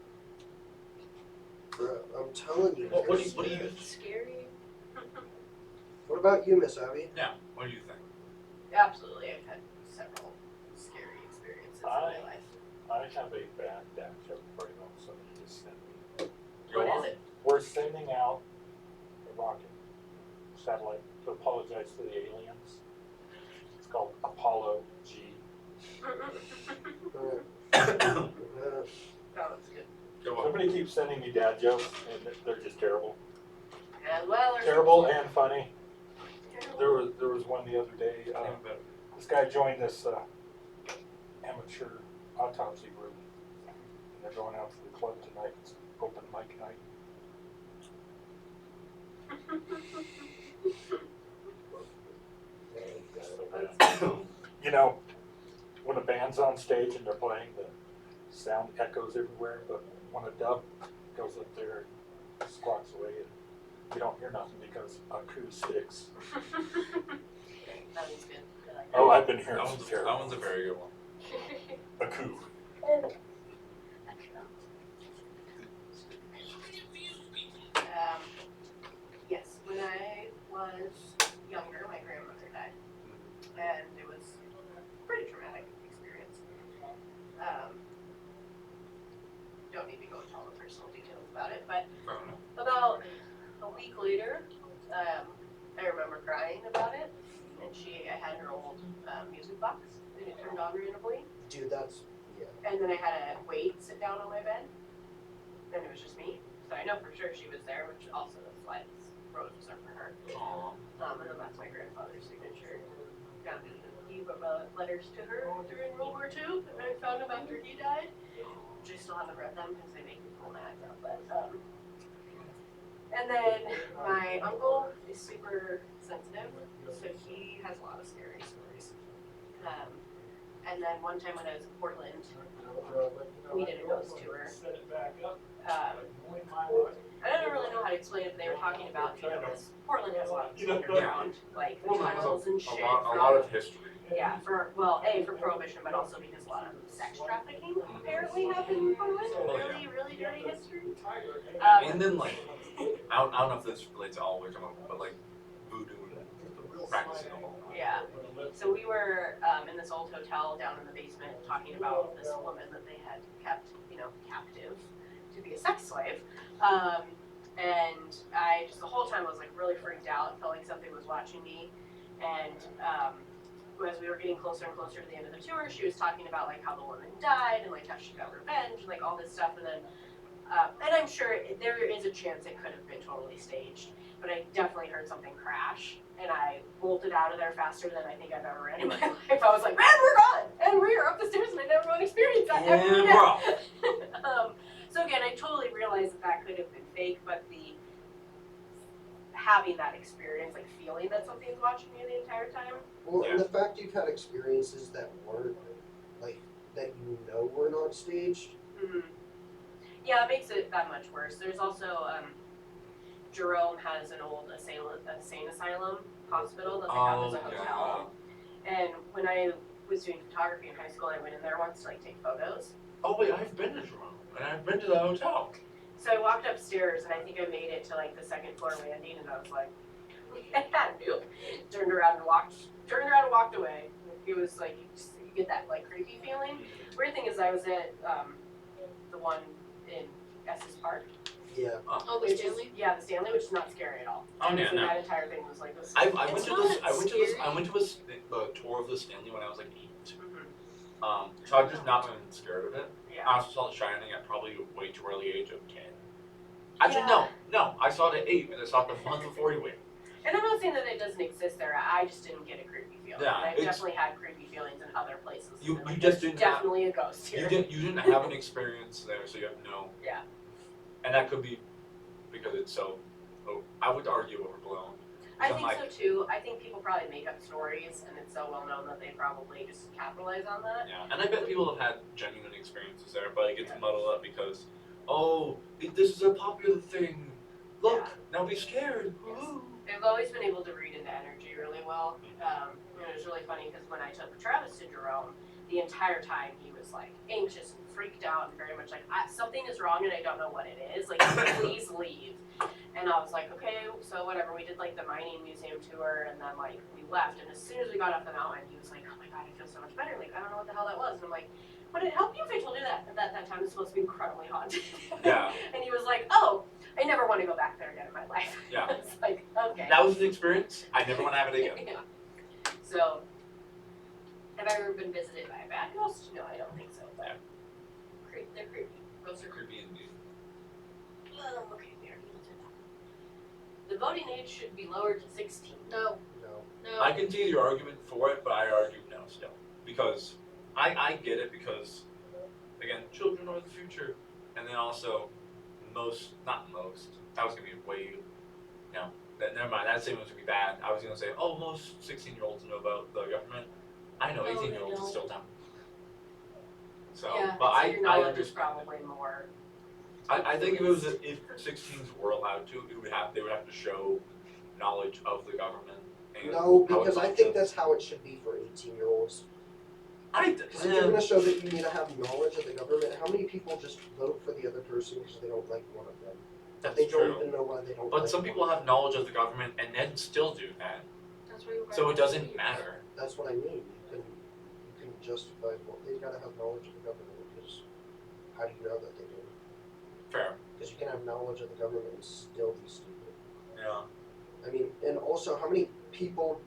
Bro, I'm telling you. What do you scary. What about you, Miss Abby? Yeah. What do you think? Absolutely, I've had several scary experiences in my life. I have a bad dash everybody knows, somebody just sent me. Go What on. is it? We're sending out a rocket satellite to apologize to the aliens. It's called Apollo G. Oh, that's good. Go on. Somebody keeps sending me dad jokes, and they're just terrible. And well, Terrible and funny. terrible. There was one the other day. Yeah, but This guy joined this amateur autopsy group. And they're going out to the club tonight. It's open mic night. You know, when a band's on stage and they're playing, the sound echoes everywhere, but when a dub goes up there and squawks away, you don't hear nothing because acoustics. That was good. I like that. Oh, I've been hearing that some one's terrible. a very good one. Acou. Yes, when I was younger, my grandmother died, and it was a pretty traumatic experience. Don't need to go into all the personal details about it, but Fair enough. about a week later, I remember crying about it, and I had her old music box, and it turned on randomly, Dude, that's and then I had a Wade sit down on my bed, and it was just me, so I know for sure she was there, which also that's why this roses are for her. Aw. And then that's my grandfather's signature. He wrote letters to her during World War II, and I found them after he died. Which I still haven't read them because they make me pull mad now. But and then my uncle is super sensitive, so he has a lot of scary stories. And then one time when I was in Portland, we did a ghost tour. I don't really know explain it. They were talking about, you know, because Portland has a lot of You know, underground, like tunnels and shit. a lot of history. Yeah, for prohibition, but also because a lot of sex trafficking apparently happened in Portland. Oh, yeah. Really dirty history. And then like, I don't know if this relates to all we're talking about, but like voodoo and practicing of all. Yeah. So we were in this old hotel down in the basement talking about this woman that they had kept, you know, captive to be a sex slave. And I just the whole time was like really freaked out, felt like something was watching me. And as we were getting closer and closer to the end of the tour, she was talking about like how the woman died and like how she got revenge and like all this stuff. And then, and I'm sure there is a chance it could have been totally staged, but I definitely heard something crash. And I bolted out of there faster than I think I've ever ran in my life. I was like, man, we're gone! And we're up the stairs and I never want to experience that ever And again. we're off. So again, I totally realized that could have been fake, but the having that experience, like feeling that something's watching me the entire time. Well, and the fact you've had experiences that weren't, like, that you know were not staged. Mm-hmm. Yeah, it makes it that much worse. There's also, Jerome has an old insane asylum hospital that they have as a hotel. And when I was doing photography in high school, I went in there once to like take photos. Oh wait, I've been to Jerome, and I've been to the hotel. So I walked upstairs and I think I made it to like the second floor landing and I was like, nope. Turned around and walked away. It was like, you get that like creepy feeling. Weird thing is I was at the one in Estes Park. Yeah. Oh, the Which Stanley? is, yeah, the Stanley, which is not scary at all. Oh, yeah, So no. that entire thing was like this. I It's went to not this. I went to this scary. tour of the Stanley when I was like 8. Mhm. So I've just not been scared of it. Yeah. I also saw The Shining at probably a way too early age of 10. Actually, Yeah. no, I saw it at 8, and I saw it the month before he went. And I'm not saying that it doesn't exist there. I just didn't get a creepy feeling. Yeah, And I've it's- definitely had creepy feelings in other places. You And, like, just there's didn't have- definitely a ghost here. You didn't have an experience there, so you have no. Yeah. And that could be because it's so. Oh, I would argue overblown. I I'm think like- so too. I think people probably make up stories, and it's so well known that they probably just capitalize on that. Yeah, and I bet people have had genuine experiences there, but it gets muddled up because, this is a popular thing. Look, Yeah. now be scared. Yes. Woo. I've always been able to read into energy really well. And it was really funny because when I took Travis to Jerome, the entire time he was like anxious and freaked out and very much like, something is wrong and I don't know what it is. Like, please leave. And I was like, okay, so whatever. We did like the mining museum tour and then like we left. And as soon as we got off the mountain, he was like, oh my God, I feel so much better. Like, I don't know what the hell that was. And I'm like, would it help you if I told you that that time is supposed to be incredibly haunted? Yeah. And he was like, oh, I never want to go back there again in my life. Yeah. It's like, okay. That was an experience. I never want to have it again. Yeah. So, have I ever been visited by a bad ghost? No, I don't think so. But they're creepy. Ghosts are creepy. Creepy indeed. Okay, we already answered that. The voting age should be lowered to 16. No, No. I can see your argument for it, but I argue no still. Because I get it because, again, children are the future. And then also, not most, that was going to be way, never mind, that statement was going to be bad. I was going to say, most 16-year-olds know about the government. I know No, they 18-year-olds don't. still don't. So, Yeah, but so I your knowledge is understand. probably more. I think if 16s were allowed to, they would have to show knowledge of the government. And No, how it because I think functions. that's how it should be for 18-year-olds. Because if you're Yeah. going to show that you need to have knowledge of the government, how many people just vote for the other person because they don't like one of them? That's They don't true. even know why they don't But like some one people of have them. knowledge of the government and then still do that. that's where you So it doesn't matter. That's what I mean. You can justify, well, they've got to have knowledge of the government because how do you know that they do? Fair. Because you can have knowledge of the government and still be stupid. Yeah. I mean, and also, how many people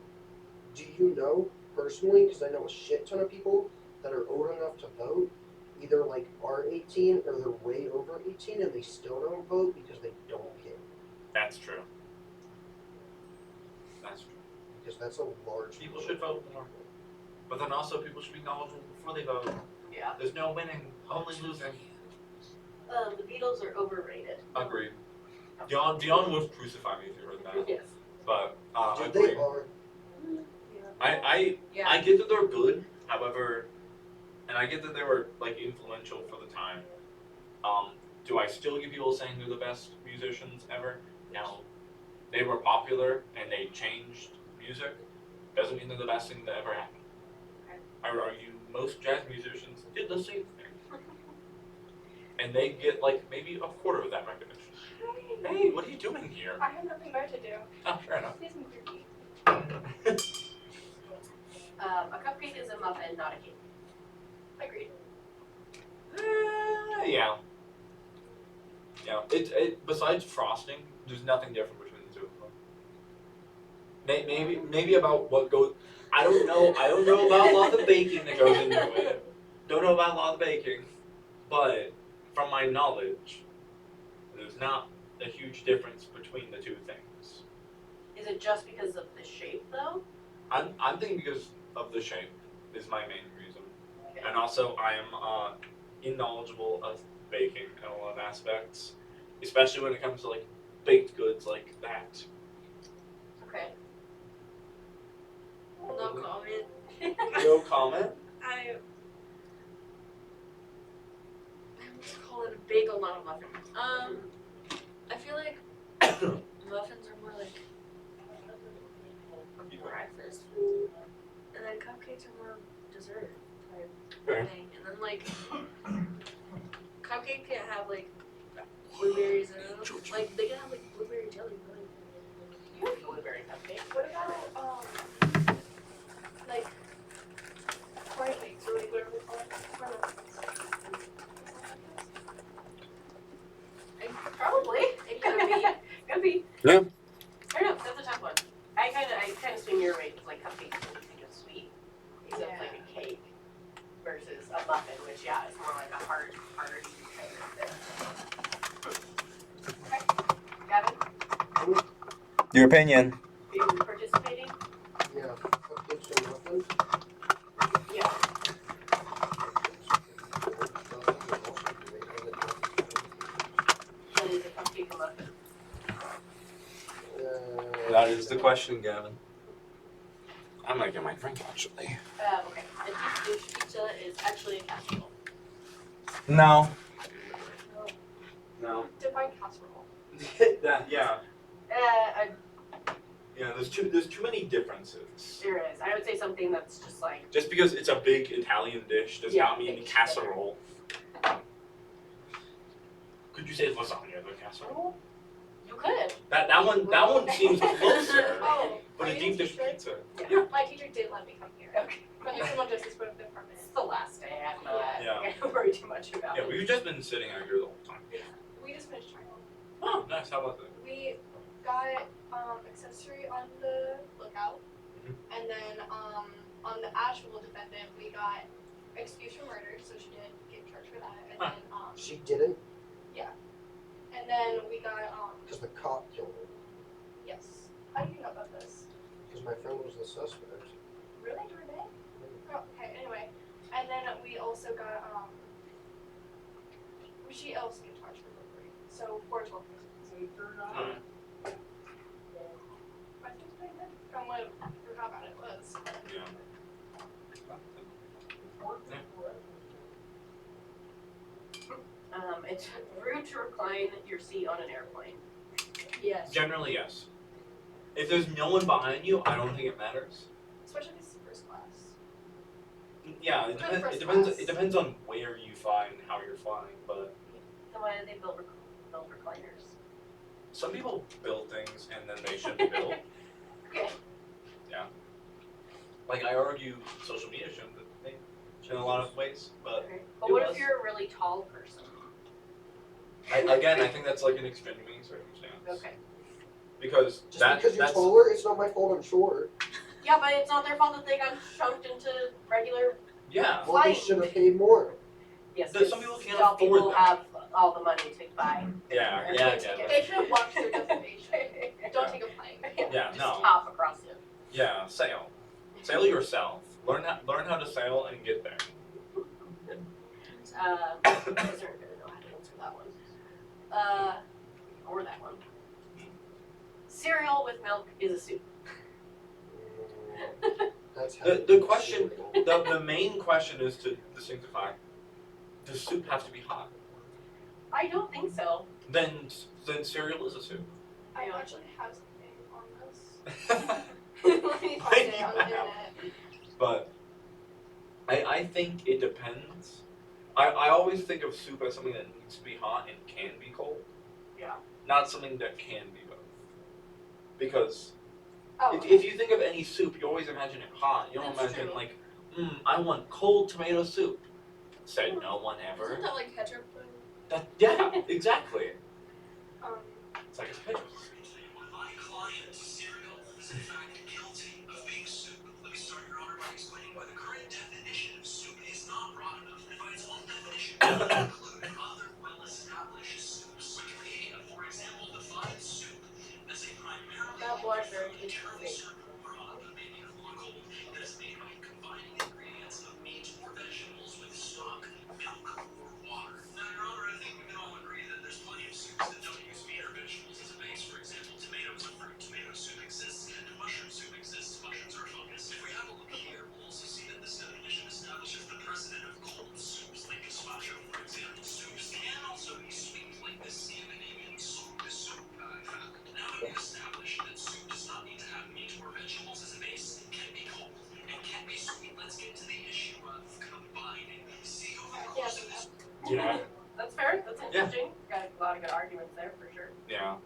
do you know personally? Because I know a shit ton of people that are old enough to vote, either like are 18 or they're way over 18 and they still don't vote because they don't care. That's true. That's true. Because that's a large People should vote more. But then also people should be knowledgeable before they vote. Yeah. There's no winning, only losing. The Beatles are overrated. Agreed. Dion would crucify me if you heard that. Yes. But Dude, agreed. they are. Yeah. I get that they're good, however, and I get that they were like influential for the time. Do I still get people saying they're the best musicians ever? Now, they were popular and they changed music. Doesn't mean they're the best thing that ever happened. Okay. I would argue most jazz musicians did the same thing. And they get like maybe a quarter of that recognition. Hey, what are you doing here? I have nothing better to do. Oh, fair enough. Please move your feet. A cupcake is a muffin, not a cake. Agreed. Yeah. Yeah. It besides frosting, there's nothing different between the two of them. Maybe about what goes. I don't know. I don't know about a lot of the baking that goes into it. Don't know about a lot of the baking, but from my knowledge, there's not a huge difference between the two things. Is it just because of the shape, though? I'm thinking because of the shape is my main reason, Okay. and also I am knowledgeable of baking in a lot of aspects, especially when it comes to like baked goods like that. Okay. No comment. No comment. I would call it a bagel, not a muffin. I feel like muffins are more like breakfast food, and then cupcakes are more dessert type Fair. thing. And then like cupcake can have like blueberries in it. Like they can have like blueberry jelly. Really. You have blueberry cupcake. What about like cornflakes or like whatever they call it? Probably. It could be. Could be. Yeah. I don't know. That's a tough one. I kind of swing your way because like cupcakes when you think of sweet, except Yeah. like a cake versus a muffin, which yeah, is more like a hardy kind of thing. Okay. Gavin, Your opinion. are you participating? Yeah, cupcakes and muffins. Yeah. What is a cupcake a muffin? That is the question, Gavin. I might get my drink actually. Okay. A deep dish pizza is actually a casserole. No. No. Define casserole. Yeah. A Yeah. There's too many differences. There is. I would say something that's just like, Just because it's a big Italian dish does Yeah, not mean big casserole. Could you say lasagna the casserole? you could. That one seems closer. Oh, But are a you deep dish teacher? pizza. Yeah. My teacher did let me come here. Okay. But the criminal justice would have been permanent. It's the last day. I'm not Yeah. gonna worry too much about Yeah, it. we've just been sitting out here the whole time. We just finished trial. Oh, nice. How about that? We got accessory on the lookout, Mhm. and then on the actual defendant we got excuse for murder, so she did get charged for that, and Huh. then She didn't, and then we got because the cop killed her. yes. How do you know about this? Because my friend was the suspect. Really? Were they? Oh, okay. Anyway, and then we also got she else get charged for burglary, so 412. Hmm. I think they did from what for how bad it was. Yeah. It's rude to recline your seat on an airplane. Yes. Generally, yes. If there's no one behind you, I don't think it matters. Especially if it's first class. Yeah, it Good depends. first It depends. class. It depends on where you fly and how you're flying. But Then why did they build recliners? some people build things and then they shouldn't build. Okay. Like I argue, social media shouldn't be a thing in a lot of ways. But Okay. But It what was. if you're a really tall person? again, I think that's like an extenuating circumstance. Okay. Because Just that, because you're that's taller, it's not my fault I'm short. Yeah, but it's not their fault that they got shoved into regular. yeah. Well, they Fine. should have paid more. Yes. But some people can't some afford people them. have all the money to buy. Yeah, their yeah, I ticket. get They should have watched their destination. Don't take a plane. Yeah, Just no. hop across it. Yeah, sail. Sail yourself. Learn how to sail and get there. I wasn't gonna know how to answer that one. Or that one. Cereal with milk is a soup. That's how The question, the main question is to distinctify. Does soup have to be hot? I don't think so. Then cereal is a soup. I Yeah. actually have something on this. Let me find it on the internet. But I think it depends. I always think of soup as something that needs to be hot and can be cold. Yeah. Not something that can be both. Because Oh, if you think of any soup, you always imagine it hot. You don't That's imagine true. like, I want cold tomato soup. Said no one ever. Isn't that like ketchup though? Yeah, exactly. um, It's like a pitch. My client, Serial, is in fact guilty of being soup. Let me start, Your Honor, by explaining why the current definition of soup is not broad enough, and by its own definition does not include other well-established soups. Wikipedia, for example, defines soup as a primarily That blackberry tastes terrible great. soup broth, maybe hot or cold, that is made by combining ingredients of meat or vegetables with stock, milk, or water. Now, Your Honor, I think we can all agree that there's plenty of soups that don't use meat or vegetables as a base. For example, tomatoes are fruit, tomato soup exists, and mushroom soup exists. Mushrooms are a fungus. If we have a look here, we'll also see that this definition establishes the precedent of cold soups, like gazpacho, for example. Soups can also be sweet, like the Scandinavian soup to soup I found. Now that we've established that soup does not need to have meat or vegetables as a base, can be cold, and can be sweet, let's get to the issue of combining. See, over the course of this Yeah. That's fair. That's interesting. Got a lot of good arguments there for sure. Yeah.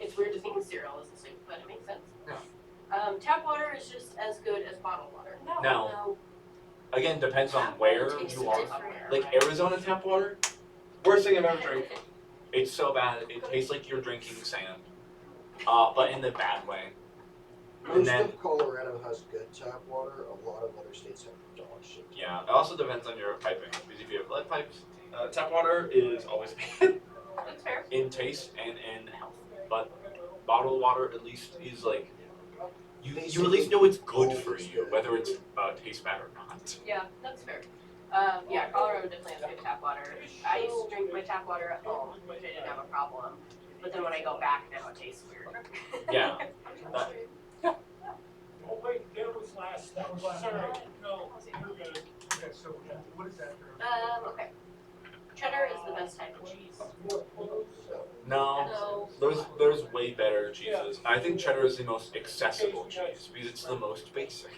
It's weird to think of cereal as a soup, but it makes sense. Yeah. Tap water is just as good as bottled water. No. Again, depends on Tap where water tastes you are. different. Like Arizona tap water, worst thing I've ever drank. It's so bad. It tastes like you're drinking sand. But in the bad way. And Most then, of Colorado has good tap water. A lot of other states have dog shit. yeah, it also depends on your piping. Because if you have lead pipes, tap water is always bad That's fair. in taste and in health. But bottled water at least is like, you at least know it's good for you, whether it's tastes bad or not. Yeah, that's fair. Yeah, Colorado definitely has good tap water. I used to drink my tap water at home, which I didn't have a problem. But then when I go back now, it tastes weird. Yeah. That- Oh, wait, that was last, sorry, no, you're good. Okay, so what is that? Okay. Cheddar is the best type of cheese. No, No. there's way better cheeses. I think cheddar is the most accessible cheese because it's the most basic.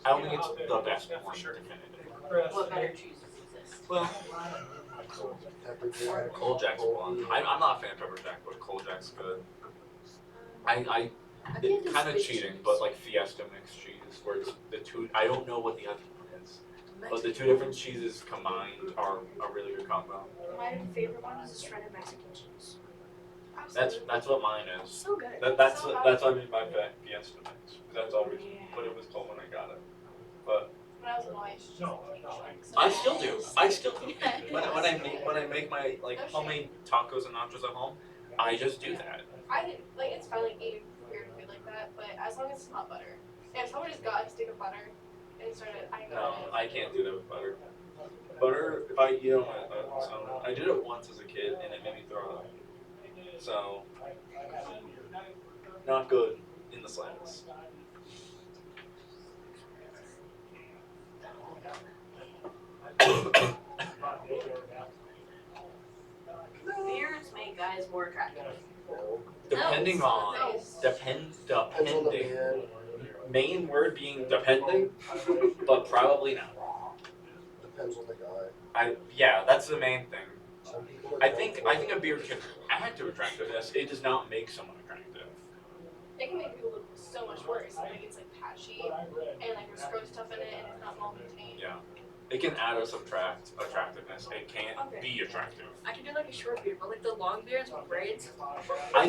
I don't think it's the best one, definitively. What better cheeses exist? Well, Pepper jack. Cold Jack's one. I'm not a fan of pepper jack, but Cold Jack's good. I can't do It's kind of Swiss cheating, cheese. but like Fiesta mixed cheese, where it's the two. I don't know what the other one is, but the two different cheeses combined are a really good combo. My favorite one is the shredded Mexican cheese. That's what mine is. So good. That's So what I mean by Fiesta mix. That's always what it was called when I got it. But when I was little, I used to just I still do. I still do. When I make my like homemade tacos and nachos at home, I just do that. I didn't, like, it's fine, like, eating weird food like that, but as long as it's not butter. And if someone just got a stick of butter and started, I No, I can't do that with butter. Butter, if I eat on my own, I did it once as a kid and it made me throw up. So, not good in the slightest. Beards make guys more attractive. Depending No, on, no. Depends on the depending. man. Main word being depending, but probably not. Depends on the guy. Yeah, that's the main thing. Some people are I think a beard can add to attractiveness. It does not make someone attractive. it can make people look so much worse. Like, it's like patchy, and like there's gross stuff in it, and it's not well maintained. Yeah. It can add or subtract attractiveness. It can't be attractive. I can do like a short beard, but like the long beards with braids. I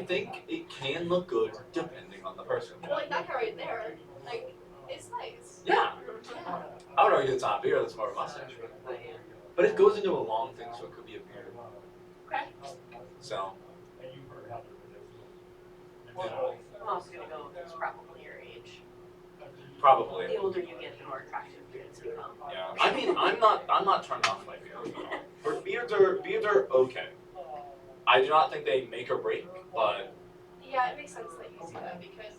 think it can look good depending on the person. Well, like that guy right there, like, it's nice. Yeah. Yeah. I would argue it's not a beard, it's more of a mustache. But yeah. But it goes into a long thing, so it could be a beard. Okay. So, I'm also gonna go with it's probably your age. probably. The older you get, the more attractive beards become. Yeah. I mean, I'm not turned off by beards at all. But beards are okay. I do not think they make or break, but Yeah, it makes sense that you say that because,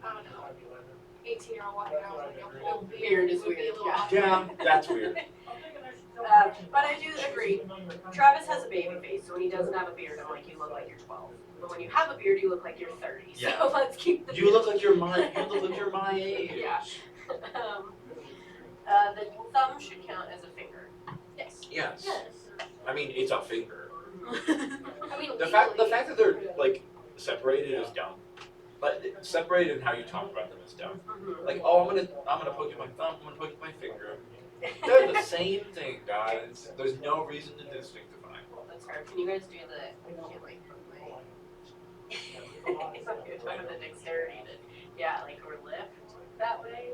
I don't know, 18-year-old walking around with like a beard Beard is would be weird, a little yeah. awkward. yeah, that's weird. But I do agree. Travis has a baby face, so when he doesn't have a beard, I'm like, you look like you're 12. But when you have a beard, you look like you're 30. Yeah. So let's keep the You look like you're my age. Yeah. The thumb should count as a finger. Yes. Yes. Yes. I mean, it's a finger. I mean, The fact legally, that they're like separated is dumb. But separated in how you talk about them is dumb. Like, oh, I'm gonna poke at my thumb. I'm gonna poke at my finger. They're the same thing, guys. There's no reason to distinctify. That's fair. Can you guys do the? I can't like my. You're talking the dexterity to, yeah, like or lift that way.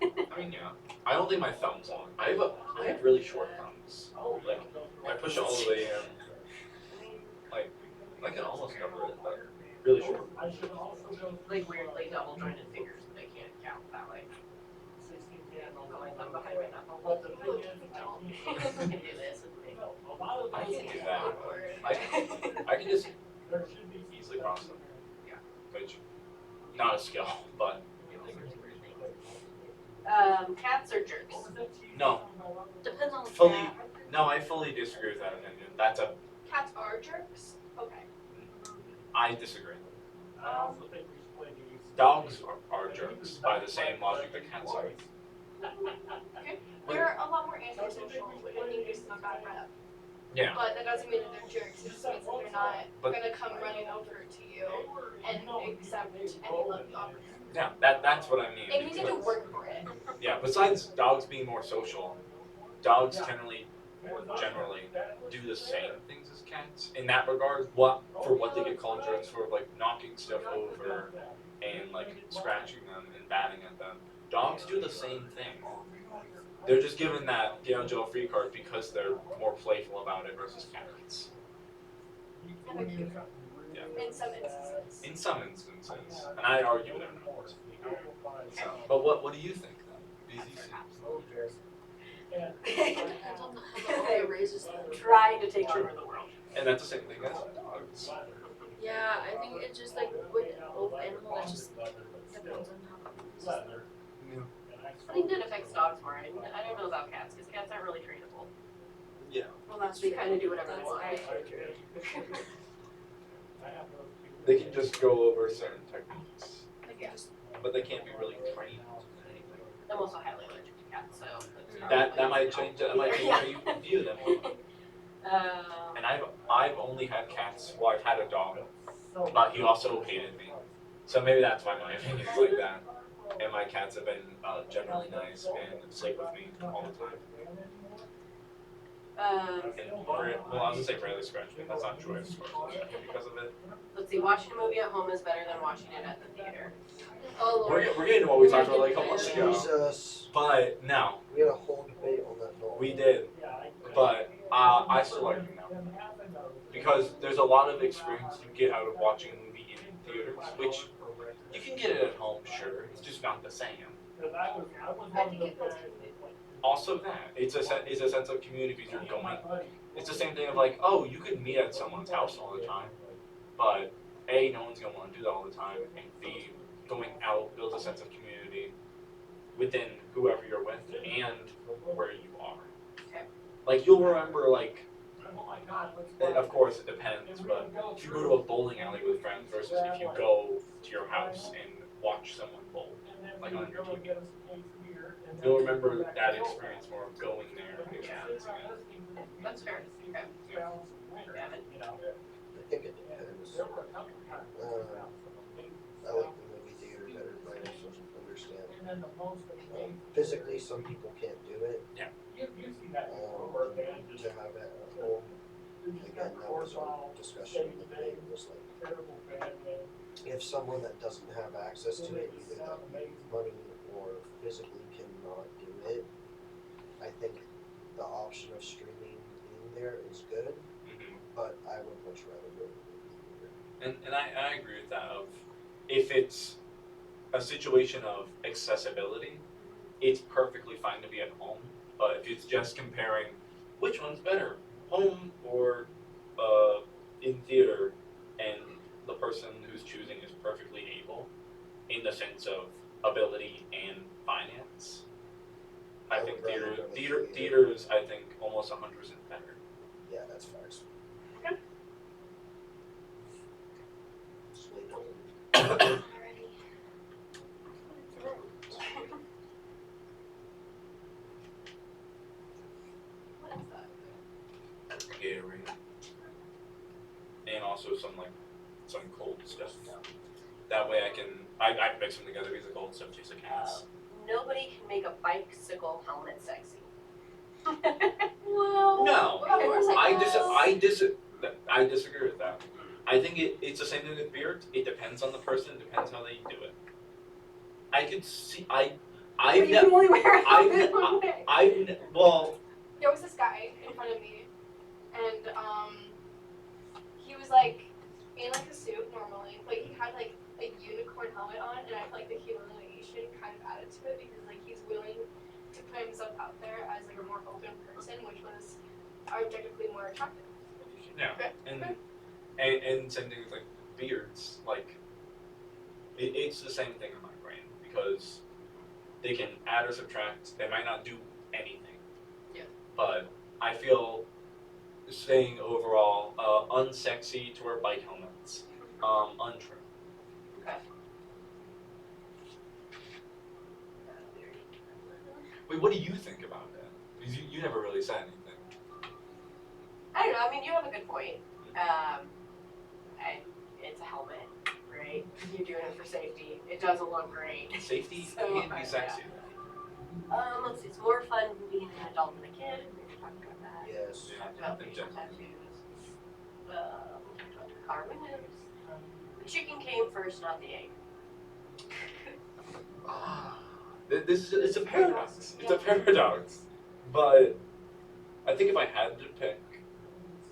I mean, yeah. I don't think my thumb's long. I have really short thumbs. Like, I push it all the way in. Like, I can almost cover it, but really short. Like weird, like double jointed fingers that I can't count that way. Going thumb behind my knuckle. I can do this with me. I can't do that. I can just easily cross them. Yeah. Which, not a skill, but. Cats are jerks. No, Depends on the fully. cat. No, I fully disagree with that opinion. That's a. cats are jerks. Okay. I disagree. Dogs are jerks by the same logic that cats are. They're a lot more antisocial, which I think gives them a bad rep. Yeah. But that doesn't mean that they're jerks. It just means that they're not But- gonna come running over to you and accept any love you offer. Yeah, that's what I mean. It means you have to work for it. Yeah, besides dogs being more social, dogs generally do the same things as cats. In that regard, what they get called jerks for, like knocking stuff over and like scratching them and batting at them. Dogs do the same thing. They're just given that get out of jail free card because they're more playful about it versus cats. And they're cute. Yeah. In some instances. In some instances, and I argue they're not. So, but what do you think then? Depends on how the owner raises them. Trying to take over the world. And that's the same thing as dogs. Yeah, I think it's just like with both animals, it just depends on how the owner raises them. I think that affects dogs more. I don't know about cats because cats aren't really trainable. Yeah. Well, they kind of do whatever they want. They can just go over certain techniques, Yeah. but they can't be really trained. I'm also highly allergic to cats, so that's That might change. That might change how you view them. Um, And I've only had cats. Well, I've had a dog, but he also hated me. So maybe that's why my opinion is like that. And my cats have been generally nice and sleep with me all the time. And well, I was gonna say rarely scratch me. That's not true. I've scratched because of it. let's see. Watching a movie at home is better than watching it at the theater. Oh We're Lord. getting to what we talked about like a couple months ago. Jesus. But no, We had a whole debate on that note. we did. But I still like them now. Because there's a lot of experience you get out of watching a movie in theaters, which you can get it at home, sure. It's just not the same. I think it builds community. Also that, it's a sense of community because you're going. It's the same thing of like, oh, you could meet at someone's house all the time. But A, no one's going to want to do that all the time. And B, going out builds a sense of community within whoever you're with and where you are. Okay. Like, you'll remember, like, and of course it depends, but if you go to a bowling alley with friends versus if you go to your house and watch someone bowl, like on your TV, you'll remember that experience more of going there and experiencing it. That's fair. Okay. Yeah. Gavin? I think it depends. I like the movie theater better, but I also understand. Physically, some people can't do it. Yeah. To have it at home, again, that was our discussion in the day, was like, if someone that doesn't have access to it, either that money or physically cannot do it, I think the option of streaming in there is good, but I would much rather go to the movie theater. And I agree with that of if it's a situation of accessibility, it's perfectly fine to be at home. But if it's just comparing which one's better, home or in theater, and the person who's choosing is perfectly able in the sense of ability and finance, I I think would rather go to theaters. I think almost 100% better. Yeah, that's facts. Okay. Sweet. Alrighty. What is that? Gatorade, and also some cold stuff. That way I mix them together because the cold stuff tastes like ass. Nobody can make a bicycle helmet sexy. Well, No, of course I disagree with that. I think it's the same thing with beard. It depends on the person. It depends how they do it. I could see But you can only wear a helmet one way. well, There was this guy in front of me, and he was like in like a suit normally, but he had like a unicorn helmet on, and I feel like the humiliation kind of added to it because like he's willing to put himself out there as like a more open person, which was objectively more attractive. yeah, Okay. and same thing with like beards. Like it's the same thing in my brain because they can add or subtract. They might not do anything. Yeah. But I feel saying overall unsexy to wear bike helmets. Untrue. Okay. Wait, what do you think about that? Because you never really said anything. I don't know. I mean, you have a good point. And it's a helmet, right? You're doing it for safety. It doesn't look great. Safety So, can be sexy. Let's see. It's more fun being an adult than a kid. We were talking about that. Yes. Yeah. Talked about facial tattoos. We talked about the car windows. The chicken came first, not the egg. It's a paradox. It's a paradox. But I think if I had to pick,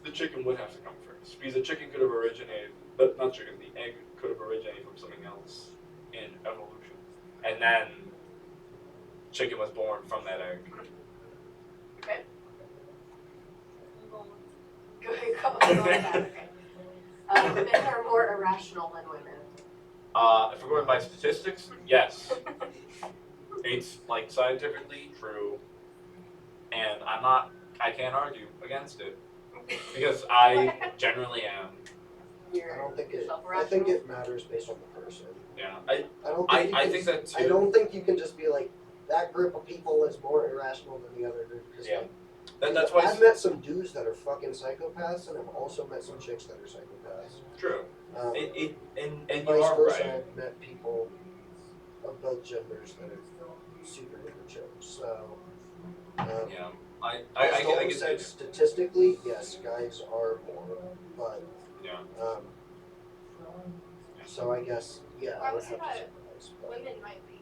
the chicken would have to come first. Because the chicken could have originated, but not chicken, the egg could have originated from something else in evolution. And then chicken was born from that egg. Okay. Go with that. Okay. Men are more irrational than women. If we're going by statistics, yes. It's like scientifically true. And I can't argue against it. Because I generally am. I don't think it. I Self-rational? think it matters based on the person. Yeah. I don't. I Think you can, think that too. I don't think you can just be like that group of people is more irrational than the other group. Cause Yeah. like, That's why I've met some dudes that are fucking psychopaths, and I've also met some chicks that are psychopaths. true. And And you vice are versa, right. I've met people of both genders that are super duper chill. So. Yeah. I I get said that. statistically, yes, guys are more, but Yeah. so I guess yeah, I I would would say have to that say guys. But women might be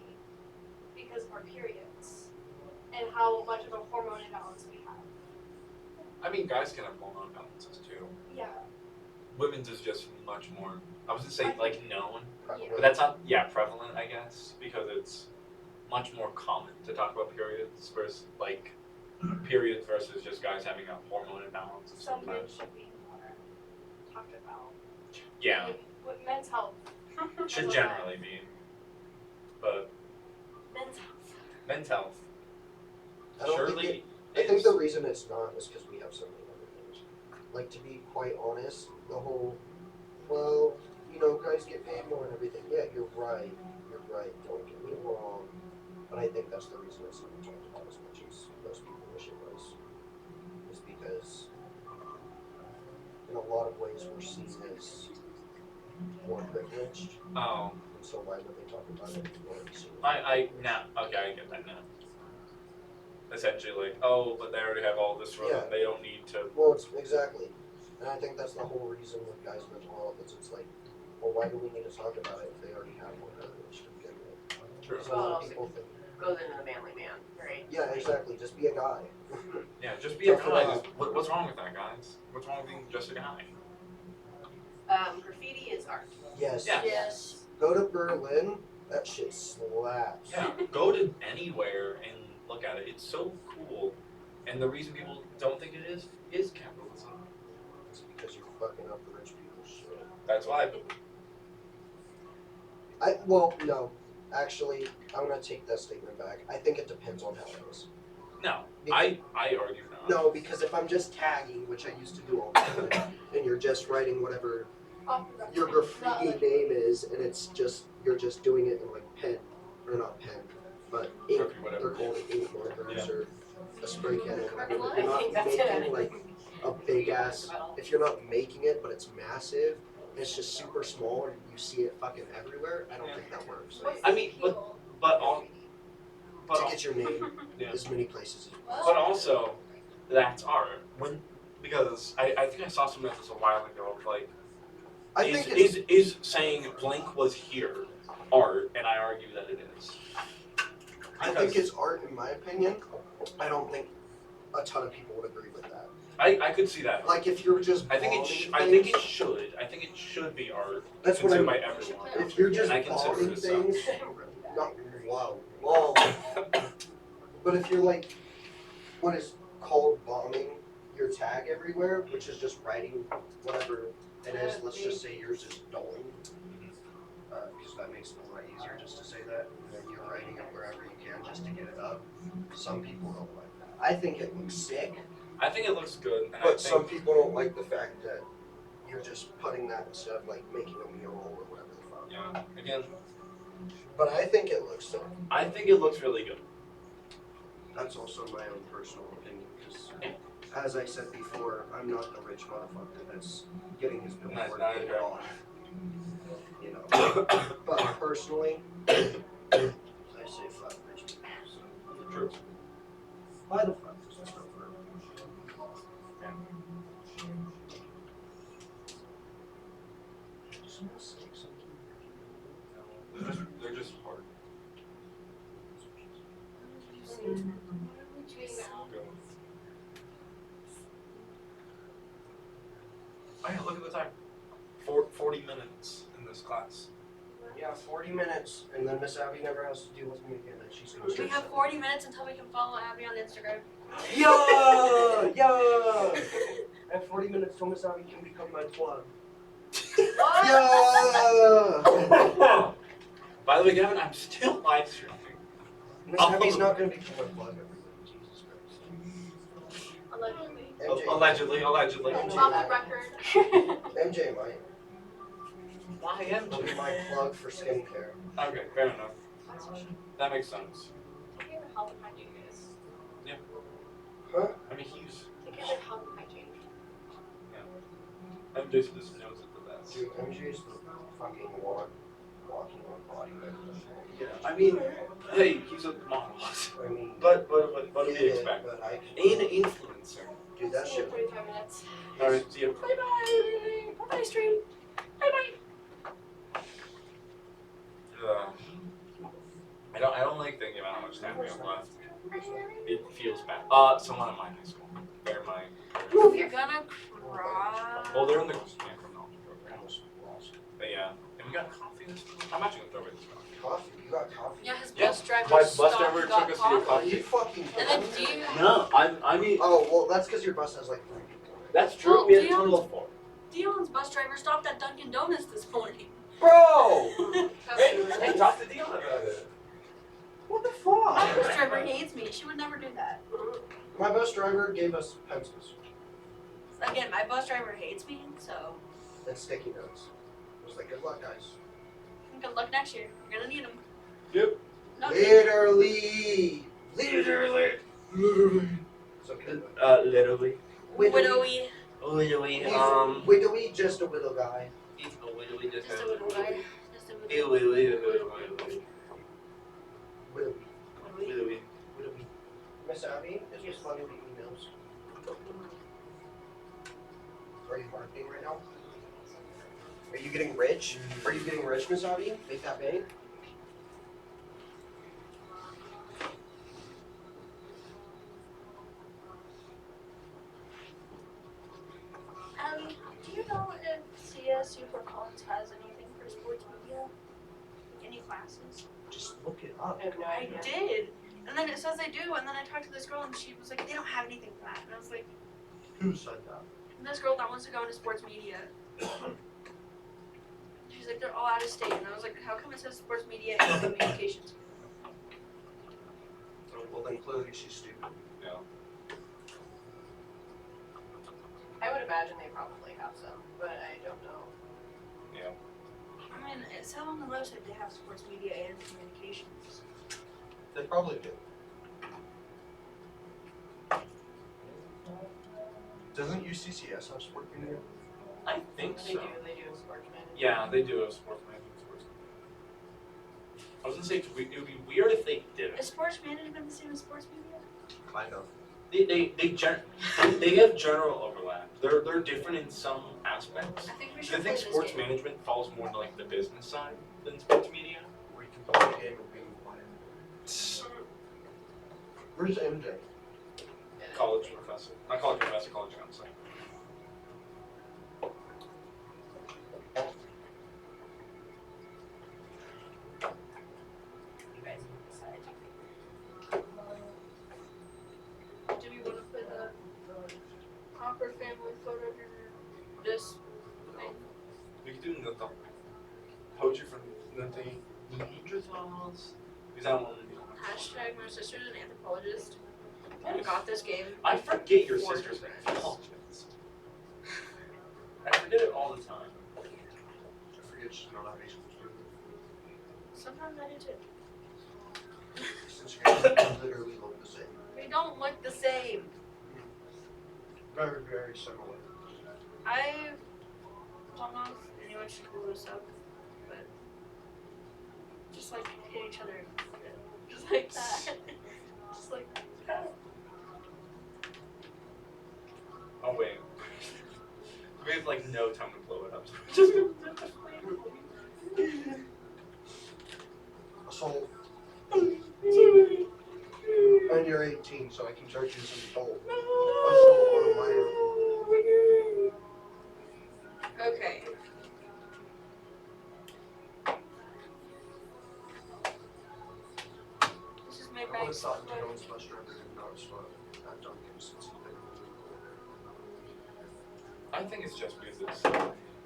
because of our periods and how much of a hormone imbalance we have. I mean, guys can have hormone imbalances too. Yeah. Women's is just much more. I was gonna say like known, probably. but that's not prevalent, I guess, because it's much more common to talk about periods versus like periods versus just guys having a hormone imbalance of some Some kind. things should be more talked about. Yeah, With men's health. should generally be, but Men's health. men's health I don't think surely I think is. the reason it's not is because we have so many other things. Like to be quite honest, the whole well, you know, guys get paid more and everything. Yeah, you're right. You're right. Don't get me wrong. But I think that's the reason it's not talked about as much as most people wish it was. Is because in a lot of ways we're seen as more privileged. Oh, And so why would they talk about it if we're seen as I now okay, I get that now. Essentially, like, oh, but they already have all this room. Yeah. They don't need to. Well, it's exactly. And I think that's the whole reason with guys' mental health is it's like, well, why do we need to talk about it if they already have more privilege to begin with? True. So a lot of people think, Goes into the manly man, right? yeah, exactly, just be a guy. Yeah, just be a Tough it guy. out. What's wrong with that, guys? What's wrong with being just a guy? Graffiti is art. Yes. Yeah. Yes. Go to Berlin, that shit slaps. Yeah, go to anywhere and look at it. It's so cool. And the reason people don't think it is capitalism. It's because you're fucking up the rich people's shit. That's why. Well, no. Actually, I'm gonna take that statement back. I think it depends on how it is. No, Because- I argue not. No, because if I'm just tagging, which I used to do all the time, and you're just writing whatever Off the record. your Not graffiti like- name is, and it's just you're just doing it in like pen, or not pen, but ink. Okay, whatever. They're called ink markers Yeah. or a spray can. Or whatever. I You're think not that's it. making like a big ass. If you're not making it, but it's massive, and it's just super small, and you see it fucking everywhere. I don't think that works. What's I the mean, appeal? But all, but To al- get your name Yeah. as many places as Well, but also, that's art. Because I think I saw something like this a while ago. Of like, I think it's, is saying Blink was here art, and I argue that it is. I think it's art in my opinion. I don't think a ton of people would agree with that. I could see that. Like if you're just I think it. bombing I think things- it should. I think it should be art. That's what I considered mean. by everyone. If you're just I consider bombing it things, not wow, whoa. But if you're like, what is called bombing your tag everywhere, which is just writing whatever it is. Let's just say yours is Dolan, because that makes it a lot easier just to say that. And then you're writing it wherever you can just to get it up. Some people don't like that. I think it looks sick, I think it looks good, and I but think some people don't like the fact that you're just putting that instead of like making a mural or whatever the fuck. yeah. Again, But I think it looks sick. I think it looks really good. That's also my own personal opinion, because as I said before, I'm not the rich motherfucker that's getting his billboard Nice, paid nice. off. You know, but personally, I say fuck rich people. So True. why the fuck does this go for? They're just hard. between now. Oh yeah, look at the time. 40 minutes in this class. Yeah, 40 minutes, and then Miss Abby never has to deal with me again, and she's gonna We have 40 minutes until we can follow Abby on Instagram. Yeah, yeah. I have 40 minutes till Miss Abby can become my plug. Yeah. By the way, Gavin, I'm still live streaming. Miss Abby's not gonna become my plug, everybody. Jesus Christ. Allegedly. Allegedly. Off the record. MJ might. Why am She'll be my plug for skincare. Okay, fair enough. That makes sense. Take care of health and hygiene, guys. Huh? I mean, he's. Take care of health and hygiene. I'm just knows it the best. Dude, MJ's the fucking walking on body. Yeah, I mean, hey, he's a model. I mean, But what do we yeah, expect? but I An can, influencer. dude, that See you shit. in 45 minutes. Alright, see you. Bye bye. Bye bye, stream. Bye bye. I don't like thinking about how much time we have left. It feels bad. Someone in my high school. They're my. If you're gonna cry. Well, they're in the criminology program. But yeah, and we got coffee this morning. I'm actually gonna throw away this coffee. Coffee? You got coffee? Yeah, his Yeah, bus driver my bus stopped driver and got took us to your coffee. Are you fucking And then kidding me? No, I mean Oh, well, that's because your bus has like 3 people. that's true. true. We had a Total total of 4. Dion's bus driver stopped at Dunkin' Donuts this morning. Bro! That's Hey, really hey, talk to Dion about it. What the My fuck? bus driver hates me. She would never do that. My bus driver gave us pencils Again, my bus driver hates me, so and sticky notes. It was like, good luck, guys. good luck next year. You're gonna need them. Yep. No, Literally. Literally. It's okay. Literally. widowy. Literally. Widowy, just a little guy. He's a literally just Just a little guy. Just a little. Widowy. Literally. Widowy. Miss Abby, is responding to emails. Are you marketing right now? Are you getting rich? Are you getting rich, Miss Abby? Make that bank? Do you know if CS Super Collins has anything for sports media? Any classes? Just look it up. I have no I idea. did. And then it says they do, and then I talked to this girl and she was like, they don't have anything for that. And I was like, Who said that? this girl that wants to go into sports media. She's like, they're all out of state. And I was like, how come it says sports media and communications? Well, then clearly she's stupid. imagine they probably have some, but I don't know. Yeah. I mean, it said on the website they have sports media and communications. They probably do. Doesn't UCCS have sport media? I think They so. do. They do sports management. Yeah, they do have sports management. I was gonna say, it would be weird if they didn't. Is sports management the same as sports media? Kind of. They have general overlap. They're different in some aspects. I think we I should think play sports this game. management falls more to like the business side than sports media. We can play a game of being quiet. Where's MJ? And College professor. Not college professor, college counselor. You guys can decide. Do we want to put a Hopper family photo in this thing? We could do the poetry from the Neanderthals. Is that one? Hashtag my sister's an anthropologist. And got this game. I forget your For sister's her name. friends. I forget it all the time. I forget she's not having school. Sometimes I do too. Since you guys literally look the same. We don't look the same. Very, very similar. I don't know if anyone should pull this up, but just like hit each other. Just like that. Just like that. Oh wait. We have like no time to blow it up. Just So, and you're 18, so I can charge you some toll. Assault on a minor. Okay. This is made I by. would have thought Jones bus driver did not start at Dunkin' since he didn't. I think it's just because it's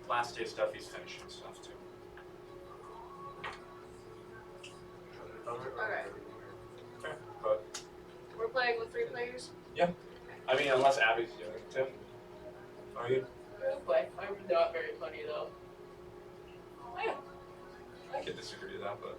last day stuff he's finishing stuff too. Alright. Okay. But We're playing with 3 players. I mean unless Abby's doing it too. Are you? Real quick, I'm not very funny though. Yeah. I could disagree with that, but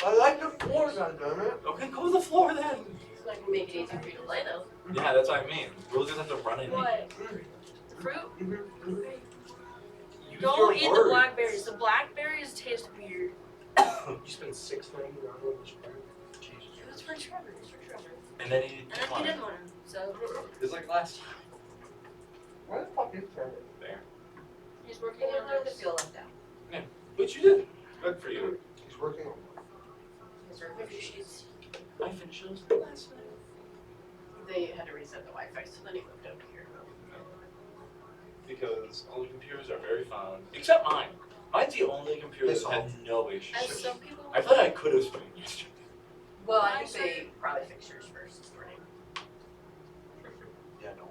I like the floor, goddammit. okay, go to the floor then. It's not gonna make it easier for you to play though. Yeah, that's what I mean. We'll just have to run it. What? The fruit? Use Don't your eat the words. blackberries. The blackberries taste weird. You spent $6.99 on this fruit? Jesus. It was for Trevor. It was for Trevor. And then he And then he didn't want him. So It's like last time. Where the fuck is Trevor? There. he's working They on learn to this. feel left out. But you did. Good for you. He's working on These are Review sheets. I finished those last night. They had to reset the Wi-Fi, so then he moved over here. Because all the computers are very fun. Except mine. Mine's the only computer It's that had no issues. As some people. I thought I could have spoken yesterday. Well, I think they probably fix yours first this morning. Yeah, no.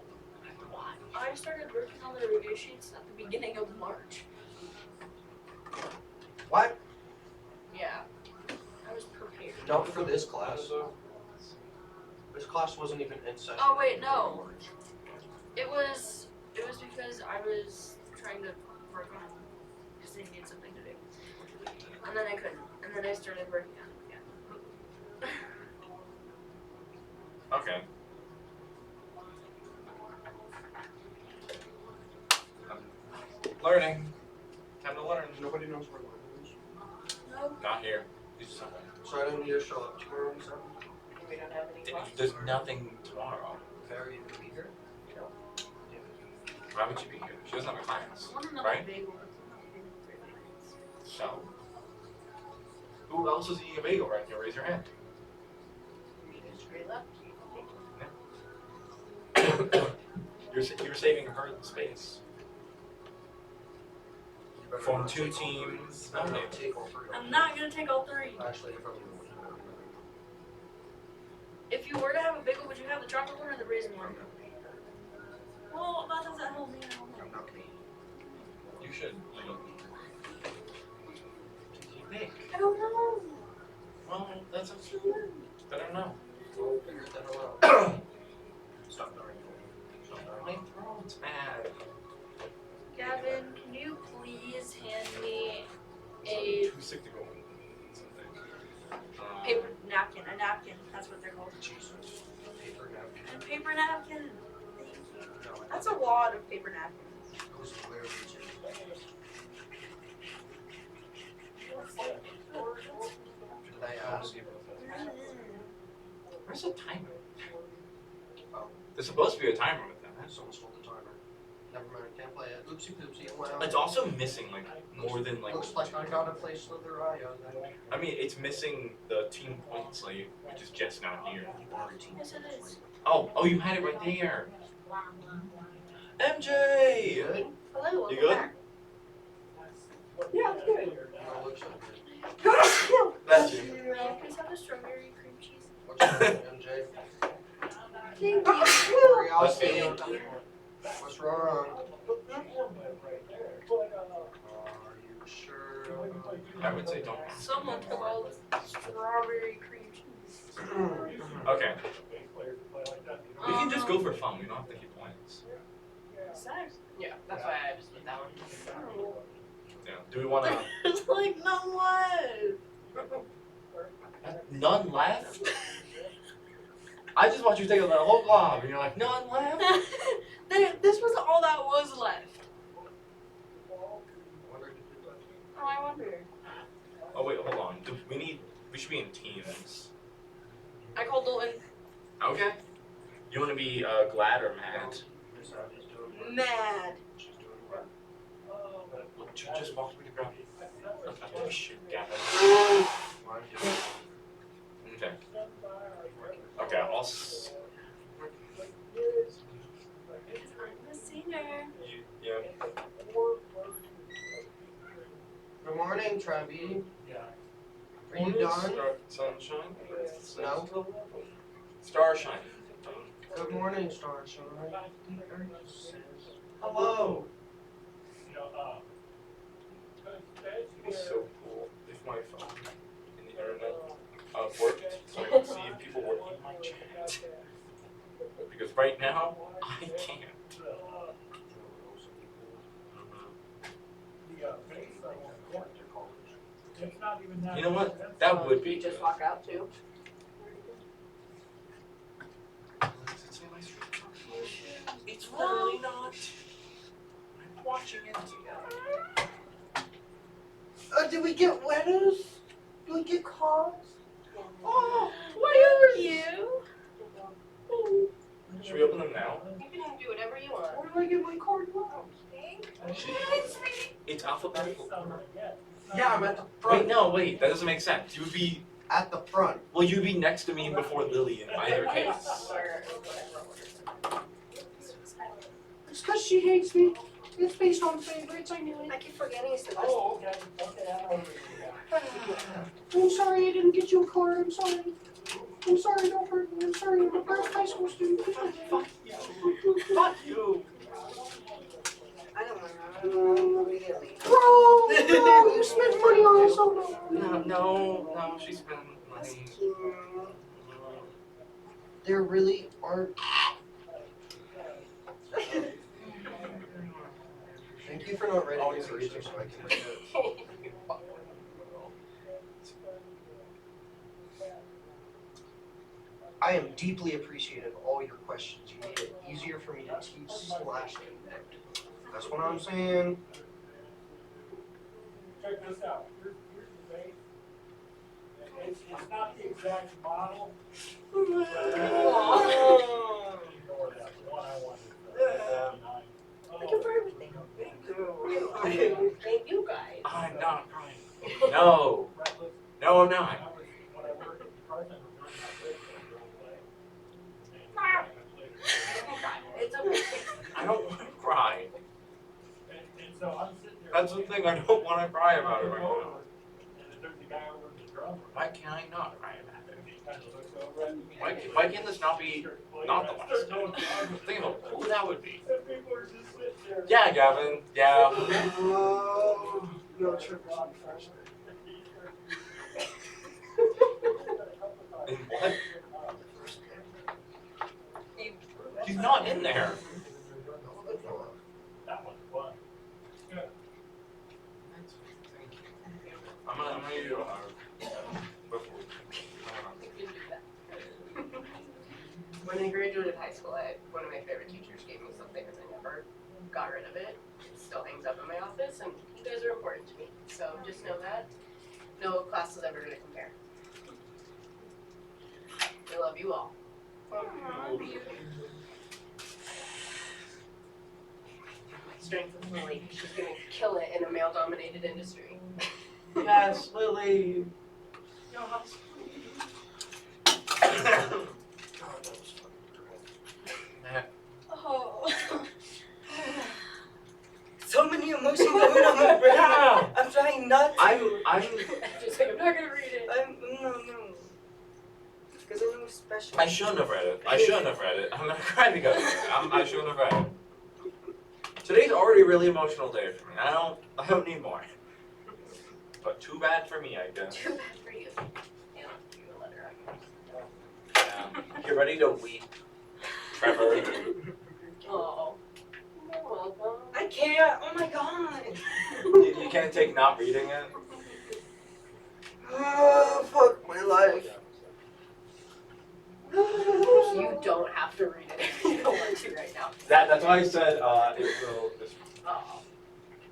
Why? I started working on the review sheets at the beginning of March. What? Yeah. I was prepared. Not for this class. This class wasn't even in session. Oh, wait, no. It was because I was trying to work on it because they needed something to do. And then I couldn't. And then I started working on it again. Okay. Learning. Time to learn. Nobody knows where London is. No. Not here. He's just somewhere. So I don't need to show up tomorrow and stuff. We don't have any classes. There's nothing tomorrow. Very to be here. Why would you be here? She doesn't have a class. I want another Right? bagel. So? Who else is eating a bagel right here? Raise your hand. Straight left. You're saving her the space. You better Form not 2 take all teams. three. No, take all three. I'm not gonna take all 3. Actually, if I'm gonna If you were to have a bagel, would you have the chocolate one or the raisin one? Well, that doesn't help me. I don't know. I'm not gonna. You should. think? I don't know. Well, that's up to you. I don't know. We'll figure that out. Stop darning. Stop darning. My throat's bad. Gavin, can you please hand me a Too sick to go. Something. paper napkin? A napkin. That's what they're called. Paper napkin. A paper napkin. Thank you. No, That's a lot of paper napkins. those are clearly too. Should I ask? Where's the timer? Oh. There's supposed to be a timer with that. Someone stole the timer. Never mind, can't play it. Oopsie poopsie. Wow. It's also missing like more than like. Looks like I gotta play Slither Eye on that. I mean, it's missing the team points, like, which is just not here. Yes, it is. Oh, you had it right there. MJ. Good? Hello, You welcome good? back. Yeah, it's good. Oh, looks so good. That's you. Can you please have a strawberry cream cheese? What's wrong, MJ? Thank Curiosity. you. Thank you. What's wrong? Are you sure? I would say don't. Someone took all the strawberry cream cheese. Okay. We can just go for fun. We don't have to keep points. Yeah, that's why I just did that one. Yeah. Do we want to? It's like none left. None left. I just want you to take a whole glob, and you're like, none left. This was all that was left. Oh, I wonder. Oh wait, hold on. We should be in teams. I called Dalton Okay. You want to be glad or mad? mad. Look, you just walked me to grab you. Oh shit, Gavin. Okay. Okay, I'll. I'm a singer. Yeah. Good morning, Travi. Yeah. Are you done? Sunshine? No? Starshine. Good morning, Starshine. Hello. You know, It'd be so cool if my phone and the internet worked so I could see if people were in my chat. Because right now, I can't. You know what? That would be You just good. walk out too. It's literally not. I'm watching it. Did we get letters? Did we get cards? Oh, what are you? Should we open them now? You can do whatever you want. Where do I get my card now? It's alphabetical. Yeah, I'm at the front. Wait, that doesn't make sense. You would be, At the front. well, you'd be next to me before Lily in either case. It's because she hates me. It's based on favorites, I knew I it. keep forgetting it's the Oh, okay. Okay, I'm sorry I didn't get you a card. I'm sorry. I'm sorry, don't hurt me. I'm sorry, I'm a bad high school student. Fuck you. I don't know. Really. Bro, you spent money on this. Oh No, she spent That's money. cute. There really aren't. Thank you for not writing this reason so I can read it. I am deeply appreciative of all your questions. You made it easier for me to teach / connect. That's what I'm saying. Check this out. Here's the base. It's not the exact model. Ignore that. The one I wanted. Thank you for everything. Thank you guys. I'm not crying. No, I'm not. When I worked at the Carson, It's okay. I don't want to cry. and so I'm sitting there. That's the thing. I don't want to cry about it right now. And there's the guy over in the drum. Why can't I not cry about it? He kind of looks over at me. Why can't this not be not the last time? Think about who that would be. And people are just sitting there. Yeah, Gavin. Yeah. No trick or treat freshman. He's not in there. That one, what? I'm gonna give you a hug. When I graduated high school, one of my favorite teachers gave me something and I never got rid of it. It still hangs up in my office and you guys are important to me. So just know that. No class is ever going to compare. I love you all. Strength of Lily. She's going to kill it in a male-dominated industry. Yes, Lily. Oh. So many emotions going on my brain. I'm trying not to. I'm Just like, I'm not going to read it. No. Because I know it's special. I shouldn't have read it. I'm gonna cry because of it. I shouldn't have read it. Today's already a really emotional day for me. I don't need more. But too bad for me, I guess. Too bad for you. Yeah, you a letter, I Yeah. You ready to weep, Trevor? Oh. You're welcome. I can't. Oh my god. You can't take not reading it? Oh, fuck my life. You don't have to read it if you don't want to right now. That's why I said it will. Oh.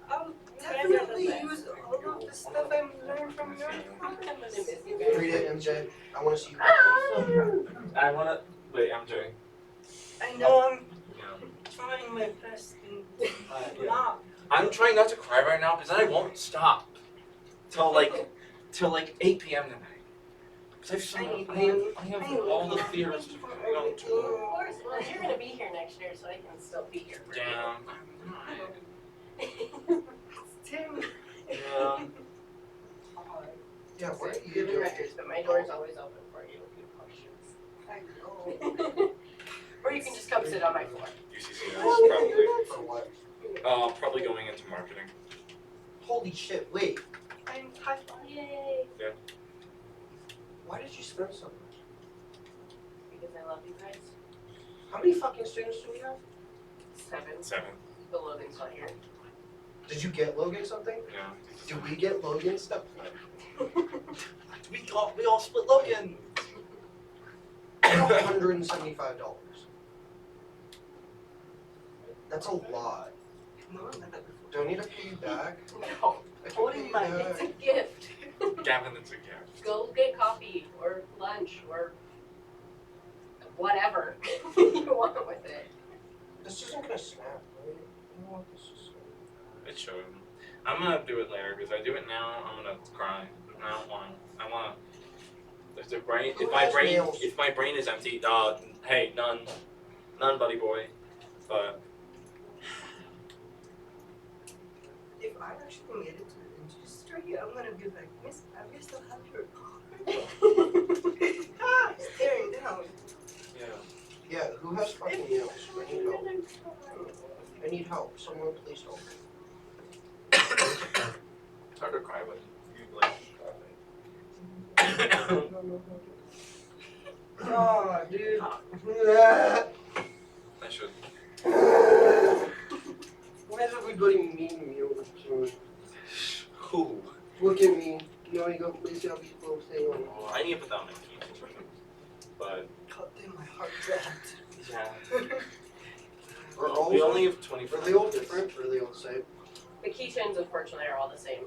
I'll definitely use all of the stuff I've learned from your I'm gonna miss you guys. Read it, MJ. I want to see you. I wanna wait. I'm doing. I know I'm Yeah. trying my best and Yeah. not. I'm trying not to cry right now because I won't stop till like 8 p.m. tonight. Because I have all the theories to bring on Of to. course, well, you're gonna be here next year, so I can still be here for Damn. you. Damn. Yeah. Yeah, what are you Given doing? records, but my door's always open for you if you have I know. questions. Or you can just come sit on my floor. UCC probably. For what? Probably going into marketing. Holy shit, wait. I'm high five. Yay! Why did you spend so much? Because I love you guys. How many fucking students do we have? 7. But Logan's not here. Did you get Logan something? Yeah. Did we get Logan stuff? We all split Logan. $175. That's a lot. Do I need to pay you back? No. I can What pay in you my- back. It's a gift. Gavin, it's a gift. Go get coffee or lunch or whatever you want with it. This isn't gonna snap, right? I don't want this to snap. It should. I'm gonna do it later because I do it now. I'm gonna cry. I don't want. I want. If my brain is empty, hey, none, buddy boy. But If I actually made it to the industry, I'm gonna be like, Miss, I still have your car. Ah, staring down. yeah. Yeah, who has fucking nails? I need help. I need help. Someone please help. It's hard to cry when you like. Oh, dude. I should. Why is everybody mean me all the time? Who? Look at me. You know, you go, please have these little thing on. Oh, I need to put down my keys. But God damn, my heart dropped. yeah. Are all We only have 24. Are they all different or are they all the same? The keychains, unfortunately, are all the same.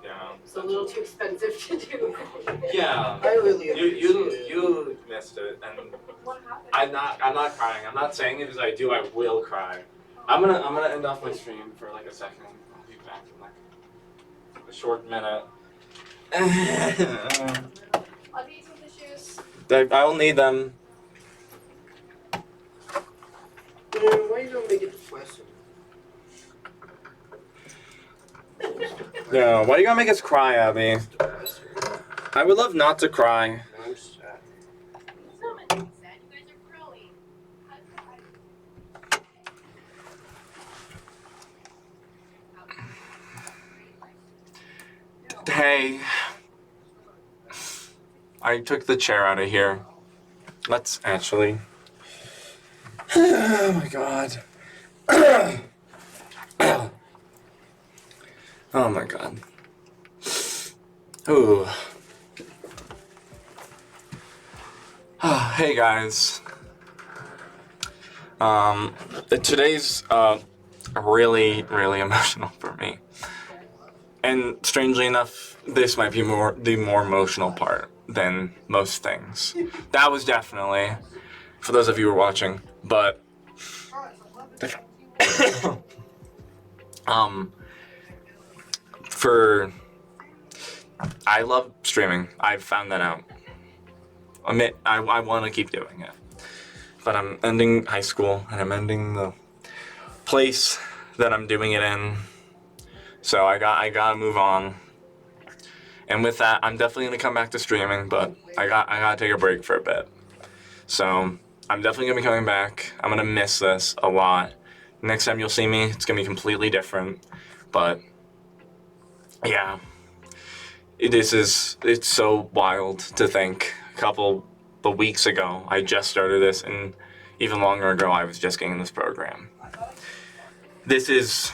Yeah. It's a little too expensive to do. Yeah. I really You missed it, and What happened? I'm not crying. I'm not saying it as I do. I will cry. I'm gonna end off my stream for like a second. I'll be back in like a short minute. I'll get you some tissues. I will need them. Man, why you gonna make it depressing? Yeah. Why are you gonna make us cry, Abby? It's depressing. I would love not to cry. I'm sad. It's not meant to be sad. You guys are growing. Hey. I took the chair out of here. Let's actually. Oh my god. Oh my god. Ooh. Hey guys. Today's really emotional for me. And strangely enough, this might be the more emotional part than most things. That was definitely, for those of you who are watching, but I love streaming. I've found that out. I want to keep doing it. But I'm ending high school and I'm ending the place that I'm doing it in. So I gotta move on. And with that, I'm definitely gonna come back to streaming, but I gotta take a break for a bit. So I'm definitely gonna be coming back. I'm gonna miss this a lot. Next time you'll see me, it's gonna be completely different. But yeah, it's so wild to think. A couple of weeks ago, I just started this, and even longer ago, I was just getting this program. This is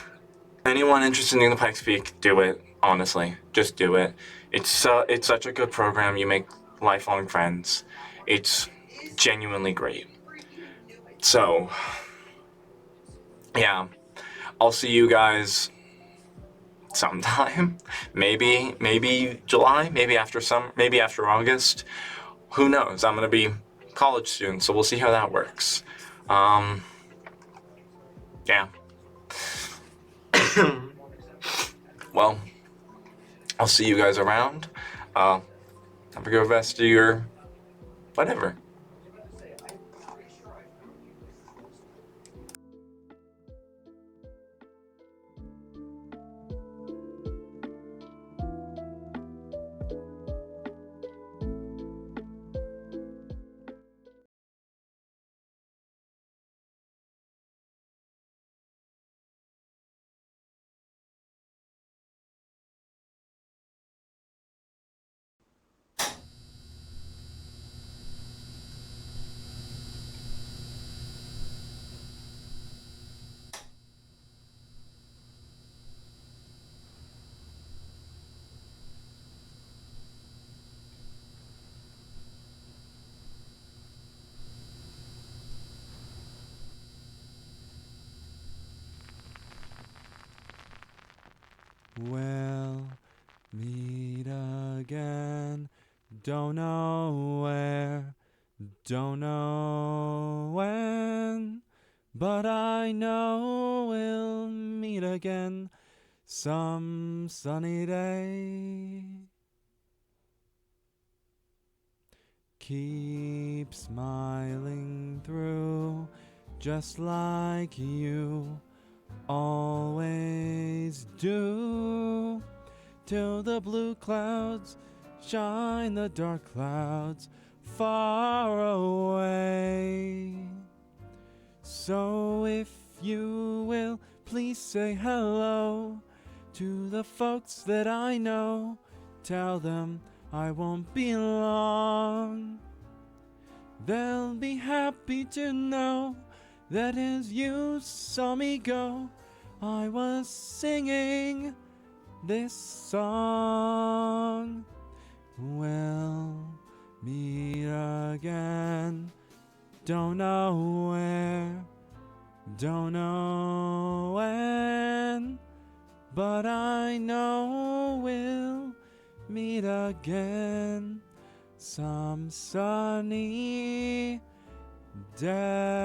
anyone interested in the Pikes Peak, do it. Honestly, just do it. It's such a good program. You make lifelong friends. It's genuinely great. So, yeah, I'll see you guys sometime. Maybe July. Maybe after Maybe after August. Who knows? I'm gonna be a college student, so we'll see how that works. Yeah. Well, I'll see you guys around. Have a good rest of your whatever. We'll meet again. Don't know where, don't know when, but I know we'll meet again some sunny day. Keep smiling through, just like you always do, till the blue clouds shine the dark clouds far away. So if you will, please say hello to the folks that I know. Tell them I won't be long. They'll be happy to know that as you saw me go, I was singing this song. We'll meet again. Don't know where, don't know when, but I know we'll meet again some sunny day.